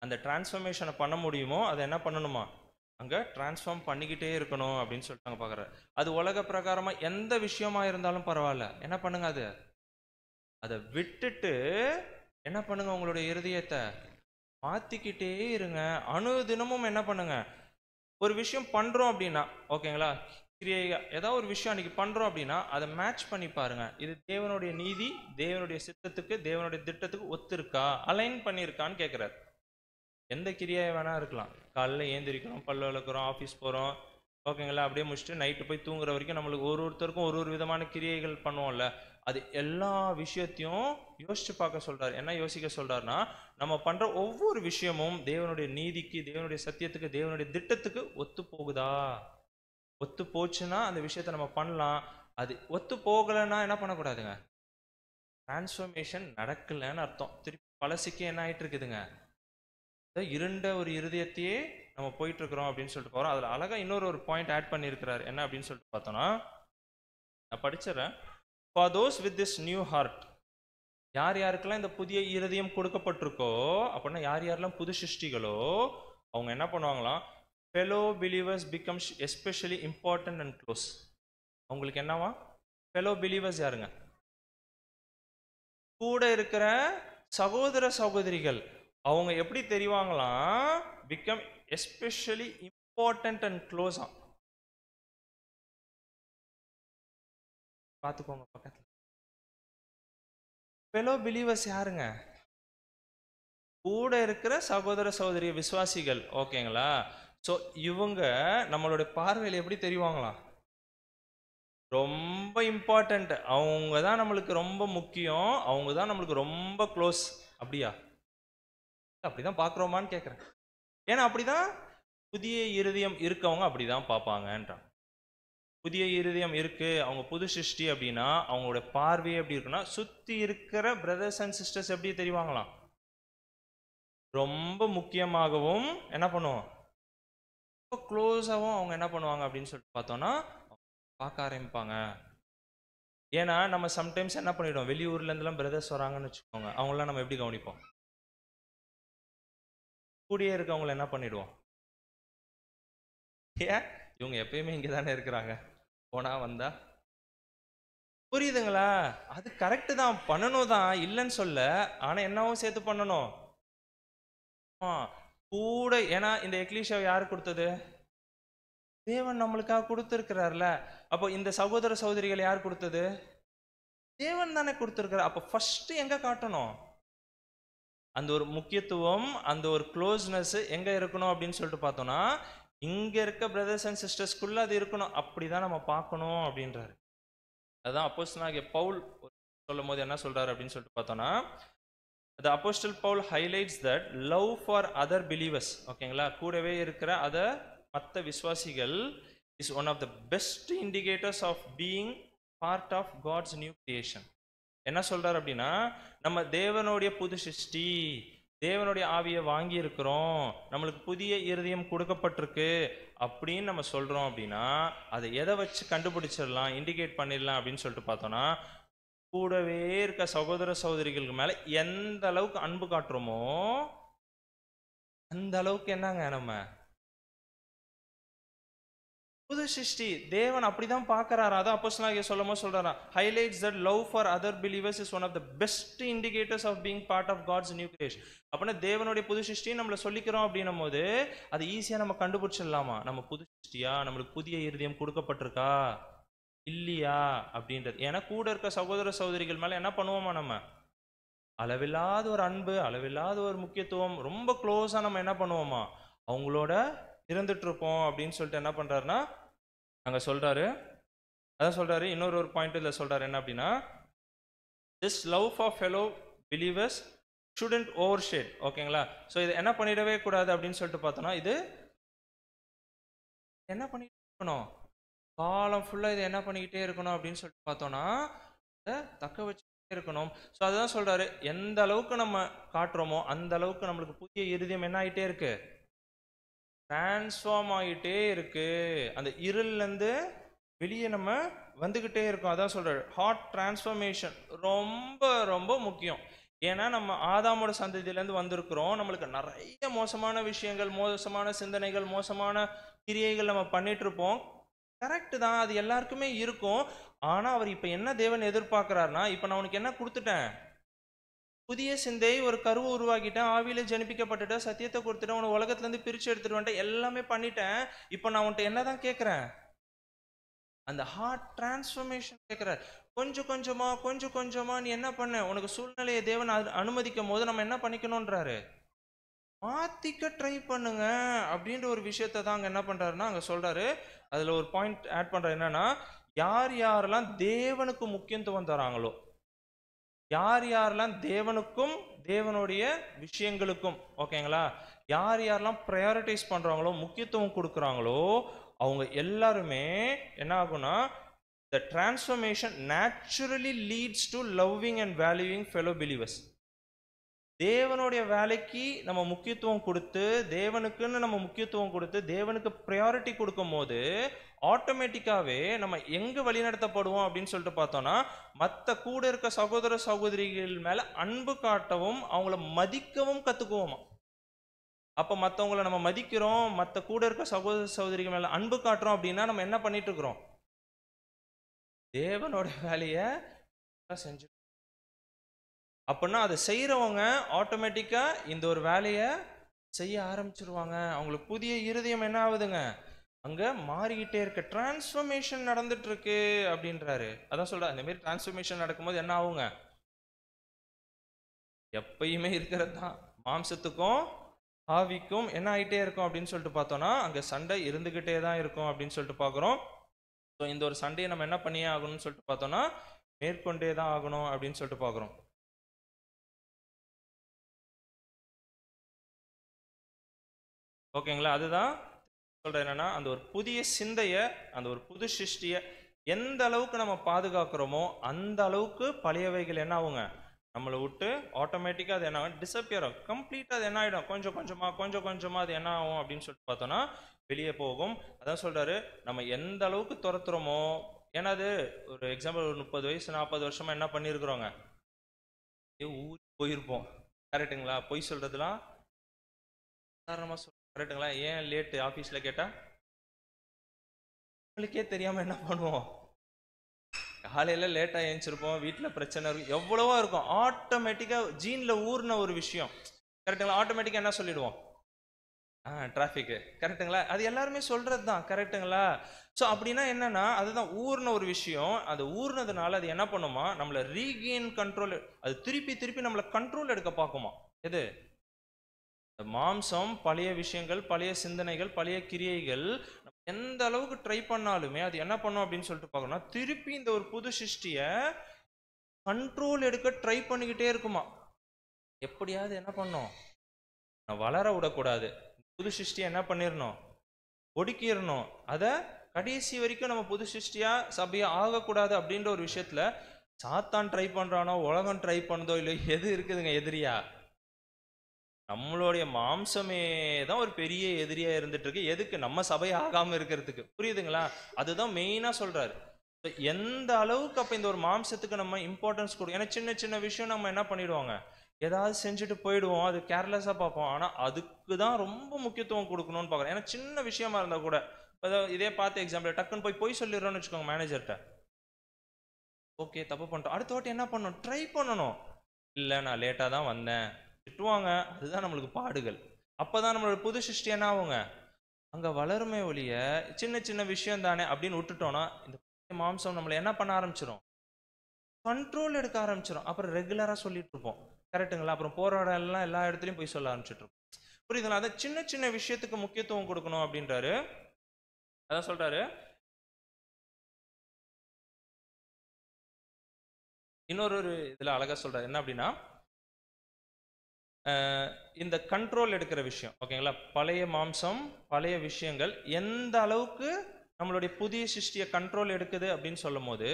அந்த டிரான்ஸ்ஃபர்மேஷனை பண்ண முடியுமோ அதை என்ன பண்ணணுமா, அங்கே டிரான்ஸ்ஃபார்ம் பண்ணிக்கிட்டே இருக்கணும் அப்படின்னு சொல்லிட்டு நாங்கள் பார்க்குறாரு. அது உலக பிரகாரமாக எந்த விஷயமா இருந்தாலும் பரவாயில்ல, என்ன பண்ணுங்க, அதை விட்டுட்டு என்ன பண்ணுங்க, உங்களுடைய இருதயத்தை மாற்றிக்கிட்டே இருங்க. அனுதினமும் என்ன பண்ணுங்க, ஒரு விஷயம் பண்ணுறோம் அப்படின்னா, ஓகேங்களா, கிரியா ஏதாவது ஒரு விஷயம் அன்றைக்கி பண்ணுறோம் அப்படின்னா அதை மேட்ச் பண்ணி பாருங்க. இது தேவனுடைய நீதி, தேவனுடைய சித்தத்துக்கு, தேவனுடைய திட்டத்துக்கு ஒத்துருக்கா, அலைன் பண்ணியிருக்கான்னு கேட்குறாரு. எந்த கிரியை வேணா இருக்கலாம். காலையில் ஏந்திரிக்கிறோம், பல்லு விளக்குறோம், ஆஃபீஸ் போகிறோம், ஓகேங்களா, அப்படியே முடிச்சுட்டு நைட்டு போய் தூங்குற வரைக்கும் நம்மளுக்கு ஒருத்தருக்கும் ஒரு விதமான கிரியைகள் பண்ணுவோம்ல. அது எல்லா விஷயத்தையும் யோசிச்சு பார்க்க சொல்றாரு. என்ன யோசிக்க சொல்றாருன்னா, நம்ம பண்ற ஒவ்வொரு விஷயமும் தேவனுடைய நீதிக்கு, தேவனுடைய சத்தியத்துக்கு, தேவனுடைய திட்டத்துக்கு ஒத்து போகுதா, ஒத்து போச்சுன்னா அந்த விஷயத்த நம்ம பண்ணலாம். அது ஒத்து போகலைன்னா என்ன பண்ணக்கூடாதுங்க, டிரான்ஸ்ஃபர்மேஷன் நடக்கலைன்னு அர்த்தம். திருப்பி பழசிக்கு என்ன ஆயிட்டு இருக்குதுங்க, இருண்ட ஒரு இருதயத்தையே நம்ம போயிட்டு இருக்கிறோம் அப்படின்னு சொல்லிட்டு போறோம். அதுல அழகா இன்னொரு பாயிண்ட் ஆட் பண்ணியிருக்கிறார். என்ன அப்படின்னு சொல்லிட்டு பார்த்தோம்னா, நான் படிச்சிடறேன். For those with this new heart, யார் யாருக்கெல்லாம் இந்த புதிய இருதயம் கொடுக்கப்பட்டிருக்கோ, அப்படின்னா யார் யாரெல்லாம் புது சிருஷ்டிகளோ அவங்க என்ன பண்ணுவாங்களாம், fellow believers becomes especially important and close. அவங்களுக்கு என்னவா, fellow believers யாருங்க, கூட இருக்கிற சகோதர சகோதரிகள், அவங்க எப்படி தெரிவாங்களாம், become especially important and close. பார்த்துக்கோங்க பக்கத்துல. ஃபெலோ பிலீவர்ஸ் யாருங்க? கூட இருக்கிற சகோதர சகோதரி விசுவாசிகள். ஓகேங்களா? ஸோ இவங்க நம்மளுடைய பார்வையில் எப்படி தெரிவாங்களாம்? ரொம்ப இம்பார்ட்டன்ட். அவங்க தான் நம்மளுக்கு ரொம்ப முக்கியம். அவங்க தான் நம்மளுக்கு ரொம்ப க்ளோஸ். அப்படியா? அப்படிதான் பார்க்குறோமான்னு கேட்குறேன். ஏன்னா அப்படிதான் புதிய இருதயம் இருக்கவங்க அப்படிதான் பார்ப்பாங்கன்றான். புதிய இருதயம் இருக்கு, அவங்க புது சிருஷ்டி அப்படின்னா அவங்களோட பார்வையே எப்படி இருக்குன்னா, சுற்றி இருக்கிற பிரதர்ஸ் அண்ட் சிஸ்டர்ஸ் எப்படி தெரிவாங்களாம்? ரொம்ப முக்கியமாகவும் என்ன பண்ணுவோம், ரொம்ப க்ளோஸாகவும் அவங்க என்ன பண்ணுவாங்க அப்படின்னு சொல்லிட்டு பார்த்தோம்னா பார்க்க ஆரம்பிப்பாங்க. ஏன்னா நம்ம சம்டைம்ஸ் என்ன பண்ணிடுவோம், வெளியூர்ல இருந்துலாம் பிரதர்ஸ் வராங்கன்னு வச்சுக்கோங்க, அவங்களாம் நம்ம எப்படி கவனிப்போம்? கூடியே இருக்கவங்களை என்ன பண்ணிடுவோம்? ஏன் இவங்க எப்பயுமே இங்கே தானே இருக்கிறாங்க, போனா வந்தா. புரியுதுங்களா? அது கரெக்டு தான், பண்ணணும் தான், இல்லைன்னு சொல்ல. ஆனா என்னவும் சேர்த்து பண்ணணும் கூட. ஏன்னா இந்த எக்லீஷியாவை யாரு கொடுத்தது? தேவன் நம்மளுக்காக கொடுத்துருக்கிறார்ல. அப்போ இந்த சகோதர சகோதரிகள் யார் கொடுத்தது? தேவன் தானே கொடுத்துருக்கிறார். அப்போ ஃபர்ஸ்ட் எங்க காட்டணும் அந்த ஒரு முக்கியத்துவம், அந்த ஒரு க்ளோஸ்னஸ் எங்க இருக்கணும் அப்படின்னு சொல்லிட்டு பார்த்தோம்னா, இங்க இருக்க பிரதர்ஸ் அண்ட் சிஸ்டர்ஸ்குள்ள அது இருக்கணும். அப்படிதான் நம்ம பார்க்கணும் அப்படின்றாரு. அதான் அப்போஸ்தலனாகிய பவுல் சொல்லும் போது என்ன சொல்றாரு அப்படின்னு சொல்லிட்டு பார்த்தோம்னா, the apostle Paul highlights that love for other believers, ஓகேங்களா, கூடவே இருக்கிற மற்ற விசுவாசிகள் is one of the best indicators of being part of God's new creation. என்ன சொல்றாரு அப்படின்னா, நம்ம தேவனுடைய புது சிருஷ்டி, தேவனுடைய ஆவியை வாங்கி இருக்கிறோம், நம்மளுக்கு புதிய இருதயம் கொடுக்கப்பட்டிருக்கு அப்படின்னு நம்ம சொல்றோம் அப்படின்னா, அதை எதை வச்சு கண்டுபிடிச்சிடலாம், இண்டிகேட் பண்ணிடலாம் அப்படின்னு சொல்லிட்டு பார்த்தோம்னா, கூடவே இருக்க சகோதர சகோதரிகளுக்கு மேல எந்த அளவுக்கு அன்பு காட்டுறோமோ அந்த அளவுக்கு என்னங்க நம்ம புது சிருஷ்டி. தேவன் அப்படிதான் பார்க்கறாரு. அதான் அப்போஸ்தலனாகிய சொல்லும்போது சொல்றாரா, highlights that love for other believers is one of the best indicators of being part of God's new creation. அப்படின்னா தேவனுடைய புது சிருஷ்டி நம்மள சொல்லிக்கிறோம் அப்படின்னும் போது அது ஈஸியா நம்ம கண்டுபிடிச்சிடலாமா, நம்ம புது சிருஷ்டியா, நம்மளுக்கு புதிய இருதயம் கொடுக்கப்பட்டிருக்கா இல்லையா அப்படின்றது. ஏன்னா கூட இருக்க சகோதர சகோதரிகள் மேல என்ன பண்ணுவோமா, நம்ம அளவில்லாத ஒரு அன்பு, அளவில்லாத ஒரு முக்கியத்துவம், ரொம்ப க்ளோஸா நம்ம என்ன பண்ணுவோமா அவங்களோட இருந்துட்டு இருப்போம் அப்படின்னு சொல்லிட்டு என்ன பண்றாருன்னா அங்க சொல்றாரு. அதான் சொல்றாரு, இன்னொரு ஒரு பாயிண்ட் இதுல சொல்றாரு என்ன அப்படின்னா, this love for fellow believers shouldn't overshadow. ஓகேங்களா? ஸோ இது என்ன பண்ணிடவே கூடாது அப்படின்னு சொல்லிட்டு பார்த்தோம்னா, இது என்ன பண்ணிட்டு இருக்கணும், காலம் ஃபுல்லா இது என்ன பண்ணிக்கிட்டே இருக்கணும் அப்படின்னு சொல்லிட்டு பார்த்தோம்னா, இதை தக்க வச்சுக்கிட்டே இருக்கணும். ஸோ அதுதான் சொல்றாரு, எந்த அளவுக்கு நம்ம காட்டுறோமோ அந்த அளவுக்கு நம்மளுக்கு புதிய இருதயம் என்ன ஆகிட்டே இருக்கு, டிரான்ஸ்ஃபார்ம் ஆகிட்டே இருக்கு. அந்த இருள்ல இருந்து வெளியே நம்ம வந்துகிட்டே இருக்கோம். அதான் சொல்றாரு, ஹார்ட் டிரான்ஸ்ஃபர்மேஷன் ரொம்ப ரொம்ப முக்கியம். ஏன்னா நம்ம ஆதாமோட சந்ததியிலேருந்து வந்திருக்கிறோம், நம்மளுக்கு நிறைய மோசமான விஷயங்கள், மோசமான சிந்தனைகள், மோசமான கிரியைகள் நம்ம பண்ணிட்டு இருப்போம். கரெக்டு தான், அது எல்லாருக்குமே இருக்கும். ஆனா அவர் இப்ப என்ன தேவன் எதிர்பார்க்கிறாருன்னா, இப்ப நான் உனக்கு என்ன கொடுத்துட்டேன், புதிய சிந்தை, ஒரு கருவை உருவாக்கிட்டேன், ஆவியில ஜனிப்பிக்கப்பட்டுட்டேன், சத்தியத்தை கொடுத்துட்டேன், உன உலகத்துல இருந்து பிரிச்சு எடுத்துட்டு வந்துட்டேன், எல்லாமே பண்ணிட்டேன். இப்ப நான் உன்ட்ட என்னதான் கேட்கிறேன், அந்த ஹார்ட் டிரான்ஸ்ஃபர்மேஷன் கேட்கிறார். கொஞ்சம் கொஞ்சமா கொஞ்சம் கொஞ்சமா நீ என்ன பண்ண, உனக்கு சூழ்நிலையை தேவன் அனுமதிக்கும் போது நம்ம என்ன பண்ணிக்கணும்ன்றாரு, மாத்திக்க ட்ரை பண்ணுங்க அப்படின்ற ஒரு விஷயத்த தான் அங்க என்ன பண்றாருன்னா அங்க சொல்றாரு. அதுல ஒரு பாயிண்ட் ஆட் பண்றாரு, என்னன்னா யார் யாரெல்லாம் தேவனுக்கு முக்கியத்துவம் தராங்களோ, யார் யாரெல்லாம் தேவனுக்கும் தேவனுடைய விஷயங்களுக்கும், ஓகேங்களா, யார் யாரெல்லாம் ப்ரையாரிட்டைஸ் பண்றாங்களோ, முக்கியத்துவம் கொடுக்குறாங்களோ, அவங்க எல்லாருமே என்ன ஆகும்னா, the transformation naturally leads to loving and valuing fellow believers. தேவனுடைய வேலைக்கு நம்ம முக்கியத்துவம் கொடுத்து, தேவனுக்குன்னு நம்ம முக்கியத்துவம் கொடுத்து, தேவனுக்கு ப்ரையாரிட்டி கொடுக்கும் போது ஆட்டோமேட்டிக்காவே நம்ம எங்க வழிநடத்தப்படுவோம் அப்படின்னு சொல்லிட்டு பார்த்தோம்னா, மற்ற கூட இருக்க சகோதர சகோதரிகள் மேல அன்பு காட்டவும் அவங்கள மதிக்கவும் கத்துக்குவோமா. அப்ப மற்றவங்களை நம்ம மதிக்கிறோம், மற்ற கூட இருக்க சகோதர சகோதரிகள் மேல அன்பு காட்டுறோம் அப்படின்னா நம்ம என்ன பண்ணிட்டு இருக்கிறோம், தேவனோட வேலையை செஞ்சு. அப்படின்னா அதை செய்யறவங்க ஆட்டோமேட்டிக்கா இந்த ஒரு வேலையை செய்ய ஆரம்பிச்சிருவாங்க. அவங்களுக்கு புதிய இருதயம் என்ன ஆகுதுங்க, அங்க மாறிக்கிட்டே இருக்க டிரான்ஸ்ஃபர்மேஷன் நடந்துட்டு இருக்கு அப்படின்றாரு. அதான் சொல்றாரு, இந்த மாதிரி டிரான்ஸ்ஃபர்மேஷன் நடக்கும்போது என்ன ஆகுங்க? எப்பயுமே இருக்கிறது தான், மாம்சத்துக்கும் ஆவிக்கும் என்ன ஆகிட்டே இருக்கும் அப்படின்னு சொல்லிட்டு பார்த்தோம்னா அங்க சண்டை இருந்துகிட்டே தான் இருக்கும் அப்படின்னு சொல்லிட்டு பார்க்குறோம். ஸோ இந்த ஒரு சண்டையை நம்ம என்ன பண்ணியே ஆகணும்னு சொல்லிட்டு பார்த்தோம்னா மேற்கொண்டே தான் ஆகணும் அப்படின்னு சொல்லிட்டு பார்க்குறோம். ஓகேங்களா? அதுதான் சொல்றேன் என்னன்னா, அந்த ஒரு புதிய சிந்தைய, அந்த ஒரு புது சிருஷ்டிய எந்த அளவுக்கு நம்ம பாதுகாக்கிறோமோ அந்த அளவுக்கு பழையவைகள் என்ன ஆகுங்க, நம்மளை விட்டு ஆட்டோமேட்டிக்கா அது என்ன ஆகும், டிசப்பியர் ஆகும். கம்ப்ளீட்டா அது என்ன ஆயிடும், கொஞ்சம் கொஞ்சமா அது என்ன ஆகும் அப்படின்னு சொல்லிட்டு பார்த்தோம்னா வெளியே போகும். அதான் சொல்றாரு, நம்ம எந்த அளவுக்கு துரத்துறோமோ, ஏன்னா அது ஒரு எக்ஸாம்பிள், ஒரு 30 வயசு 40 வருஷமா என்ன பண்ணியிருக்கிறோங்க, ஊருக்கு போயிருப்போம். கரெக்டுங்களா? பொய் சொல்றதுலாம் சாதாரணமா கரெக்டுங்களா? ஏன் லேட்டு ஆஃபீஸ்ல கேட்டா நம்மளுக்கே தெரியாம என்ன பண்ணுவோம், காலையில லேட்டா ஏஞ்சிருப்போம், வீட்டுல பிரச்சனை இருக்கும், எவ்வளவோ இருக்கும். ஆட்டோமேட்டிக்கா ஜீன்ல ஊர்ன ஒரு விஷயம், கரெக்டுங்களா? ஆட்டோமேட்டிக்கா என்ன சொல்லிடுவோம், டிராஃபிக், கரெக்டுங்களா? அது எல்லாருமே சொல்றது தான், கரெக்டுங்களா? ஸோ அப்படின்னா என்னன்னா, அதுதான் ஊர்ன ஒரு விஷயம். அது ஊர்னதுனால அது என்ன பண்ணுமா, நம்மளை ரீகெயின் கண்ட்ரோல், அது திருப்பி திருப்பி நம்மளை கண்ட்ரோல் எடுக்க பார்க்குமா. எது? மாம்சம், பழைய விஷயங்கள், பழைய சிந்தனைகள், பழைய கிரியைகள் எந்த அளவுக்கு ட்ரை பண்ணாலுமே அது என்ன பண்ணும் அப்படின்னு சொல்லிட்டு பார்க்கணும், திருப்பி இந்த ஒரு புது சிருஷ்டிய கண்ட்ரோல் எடுக்க ட்ரை பண்ணிக்கிட்டே இருக்குமா. எப்படியாவது என்ன பண்ணும், வளர விடக்கூடாது, புது சிருஷ்டியை என்ன பண்ணிடணும், ஒடுக்கிடணும். அதை கடைசி வரைக்கும் நம்ம புது சிருஷ்டியா சபையா ஆகக்கூடாது அப்படின்ற ஒரு விஷயத்துல சாத்தான் ட்ரை பண்றானோ, உலகம் ட்ரை பண்ணுதோ இல்லை, எது இருக்குதுங்க எதிரியா, நம்மளுடைய மாம்சமே தான் ஒரு பெரிய எதிரியா இருந்துட்டு இருக்கு. எதுக்கு? நம்ம சபை ஆகாம இருக்கிறதுக்கு. புரியுதுங்களா? அதுதான் மெயினா சொல்றாரு. எந்த அளவுக்கு அப்ப இந்த ஒரு மாம்சத்துக்கு நம்ம இம்பார்ட்டன்ஸ் கொடுக்கும். ஏன்னா சின்ன சின்ன விஷயம் நம்ம என்ன பண்ணிடுவாங்க, ஏதாவது செஞ்சுட்டு போயிடுவோம், அது கேர்லெஸ்ஸா பார்ப்போம். ஆனா அதுக்கு தான் ரொம்ப முக்கியத்துவம் கொடுக்கணும்னு பார்க்குறேன். ஏன்னா சின்ன விஷயமா இருந்தா கூட, இதே பார்த்து எக்ஸாம்பிள், டக்குன்னு போய் சொல்லிடுறோம்னு வச்சுக்கோங்க மேனேஜர்கிட்ட, ஓகே தப்பு பண்ணிட்டோம், அடுத்த வாட்டி என்ன பண்ணணும், ட்ரை பண்ணணும். இல்லை நான் லேட்டாக தான் வந்தேன், திட்டுவாங்க. அதுதான் நம்மளுக்கு பாடுகள். அப்பதான் நம்மளோட புது சிருஷ்டி என்ன ஆகுங்க, அங்க வளருமே ஒழிய சின்ன சின்ன விஷயம் தானே அப்படின்னு விட்டுட்டோம்னா இந்த மாம்சம் நம்மளை என்ன பண்ண ஆரம்பிச்சிடும், கண்ட்ரோல் எடுக்க ஆரம்பிச்சிடும். அப்புறம் ரெகுலரா சொல்லிட்டு இருப்போம், கரெக்டுங்களா? அப்புறம் போற இடம் எல்லாம் எல்லா இடத்துலயும் போய் சொல்ல ஆரம்பிச்சுட்டு இருப்போம். புரியுதுங்களா? அதை சின்ன சின்ன விஷயத்துக்கு முக்கியத்துவம் கொடுக்கணும் அப்படின்றாரு. அதான் சொல்றாரு. இன்னொரு இதுல அழகா சொல்றாரு என்ன அப்படின்னா, இந்த கண்ட்ரோல் எடுக்கிற விஷயம், ஓகேங்களா? பழைய மாம்சம், பழைய விஷயங்கள் எந்த அளவுக்கு நம்மளுடைய புதிய சிருஷ்டியை கண்ட்ரோல் எடுக்குது அப்படின்னு சொல்லும் போது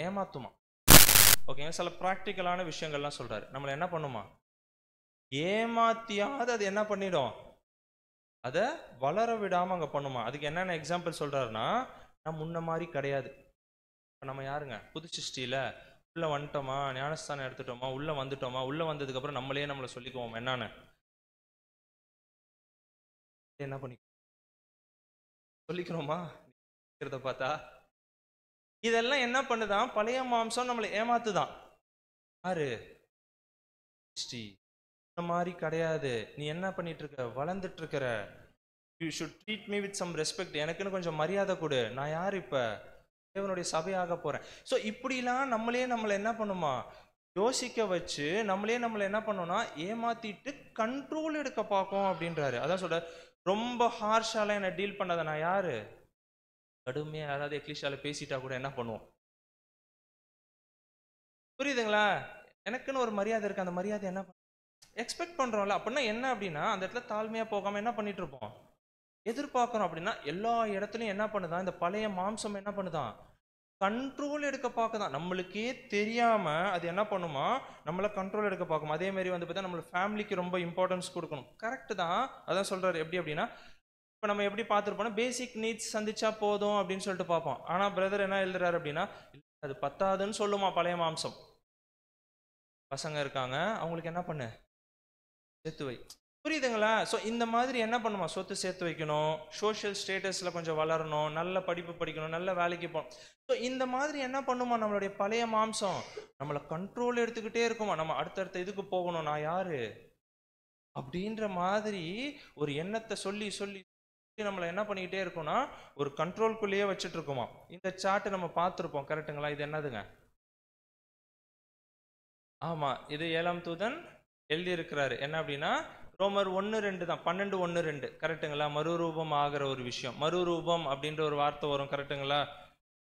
ஏமாத்துமா. ஓகேங்க, சில ப்ராக்டிக்கலான விஷயங்கள்லாம் சொல்றாரு. நம்மளை என்ன பண்ணுமா, ஏமாத்தியாவது அது என்ன பண்ணிடும், அதை வளர விடாம அங்க பண்ணுமா. அதுக்கு என்னென்ன எக்ஸாம்பிள் சொல்றாருன்னா, நான் முன்ன மாதிரி கிடையாது, நம்ம யாருங்க, புது சிருஷ்டியில உள்ள வந்துட்டோமா, ஞானஸ்தானம் எடுத்துட்டோமா, உள்ள வந்துட்டோமா, உள்ள வந்ததுக்கு அப்புறம் நம்மளை சொல்லிக்குவோம் என்னன்னு, என்ன பண்ணி சொல்லிக்கிறோமா பார்த்தா. இதெல்லாம் என்ன பண்ணுதான், பழைய மாம்சம் நம்மளை ஏமாத்துதான். யாரு? சிருஷ்டி. இந்த மாதிரி கிடையாது, நீ என்ன பண்ணிட்டு இருக்க, வளர்ந்துட்டு இருக்கிற, you should treat me with some respect, எனக்குன்னு கொஞ்சம் மரியாதை கொடு, நான் யார், இப்ப தேவனுடைய சபையாக போறேன். ஸோ இப்படிலாம் நம்மளை என்ன பண்ணுமா, யோசிக்க வச்சு நம்மளை என்ன பண்ணோம்னா ஏமாத்திட்டு கண்ட்ரோல் எடுக்க பார்க்கும் அப்படின்றாரு. அதான் சொல்ற, ரொம்ப ஹார்ஷால என்ன டீல் பண்ணாத, நான் யாரு, கடுமையா யாராவது எக்லிஷால பேசிட்டா கூட என்ன பண்ணுவோம், புரியுதுங்களா? எனக்குன்னு ஒரு மரியாதை இருக்கு, அந்த மரியாதை என்ன எக்ஸ்பெக்ட் பண்றோம்ல. அப்படின்னா என்ன அப்படின்னா, அந்த இடத்துல தாழ்மையா போகாம என்ன பண்ணிட்டு இருப்போம், எதிர்பார்க்கிறோம். அப்படின்னா எல்லா இடத்துலயும் என்ன பண்ணுதான், இந்த பழைய மாம்சம் என்ன பண்ணுதான், கண்ட்ரோல் எடுக்க பார்க்கதான். நம்மளுக்கே தெரியாம அது என்ன பண்ணுமா, நம்மள கண்ட்ரோல் எடுக்க பார்க்கும். அதே மாதிரி வந்து பார்த்தா நம்ம ஃபேமிலிக்கு ரொம்ப இம்பார்ட்டன்ஸ் கொடுக்கணும். கரெக்ட் தான். அதான் சொல்றாரு. எப்படி அப்படின்னா, இப்போ நம்ம எப்படி பார்த்துருப்போம்னா, பேசிக் நீட்ஸ் சந்திச்சா போதும் அப்படின்னு சொல்லிட்டு பார்ப்போம். ஆனா பிரதர் என்ன எழுதுறாரு அப்படின்னா, அது பத்தாதுன்னு சொல்லுமா பழைய மாம்சம். பசங்க இருக்காங்க, அவங்களுக்கு என்ன பண்ணு, சேர்த்து வை. புரியுதுங்களா? ஸோ இந்த மாதிரி என்ன பண்ணுமா, சொத்து சேர்த்து வைக்கணும், சோஷியல் ஸ்டேட்டஸில் கொஞ்சம் வளரணும், நல்ல படிப்பு படிக்கணும், நல்ல வேலைக்கு போகணும். ஸோ இந்த மாதிரி என்ன பண்ணுமா, நம்மளுடைய பழைய மாம்சம் நம்மளை கண்ட்ரோல் எடுத்துக்கிட்டே இருக்குமா. நம்ம அடுத்தடுத்த இதுக்கு போகணும், நான் யாரு அப்படின்ற மாதிரி ஒரு எண்ணத்தை சொல்லி சொல்லி நம்மள என்ன பண்ணிக்கிட்டே இருக்கோம்னா ஒரு கண்ட்ரோல்குள்ளேயே வச்சுட்டு இருக்கோமா. இந்த சார்ட் நம்ம பார்த்துருப்போம், கரெக்டுங்களா? இது என்னதுங்க? ஆமா, இது 7ஆம் தூதன் எழுதி இருக்கிறாரு. என்ன அப்படின்னா ரோமர் 1:2 தான், 12:1-2, கரெக்டுங்களா? மறுரூபம் ஆகிற ஒரு விஷயம், மறுரூபம் அப்படின்ற ஒரு வார்த்தை வரும், கரெக்டுங்களா?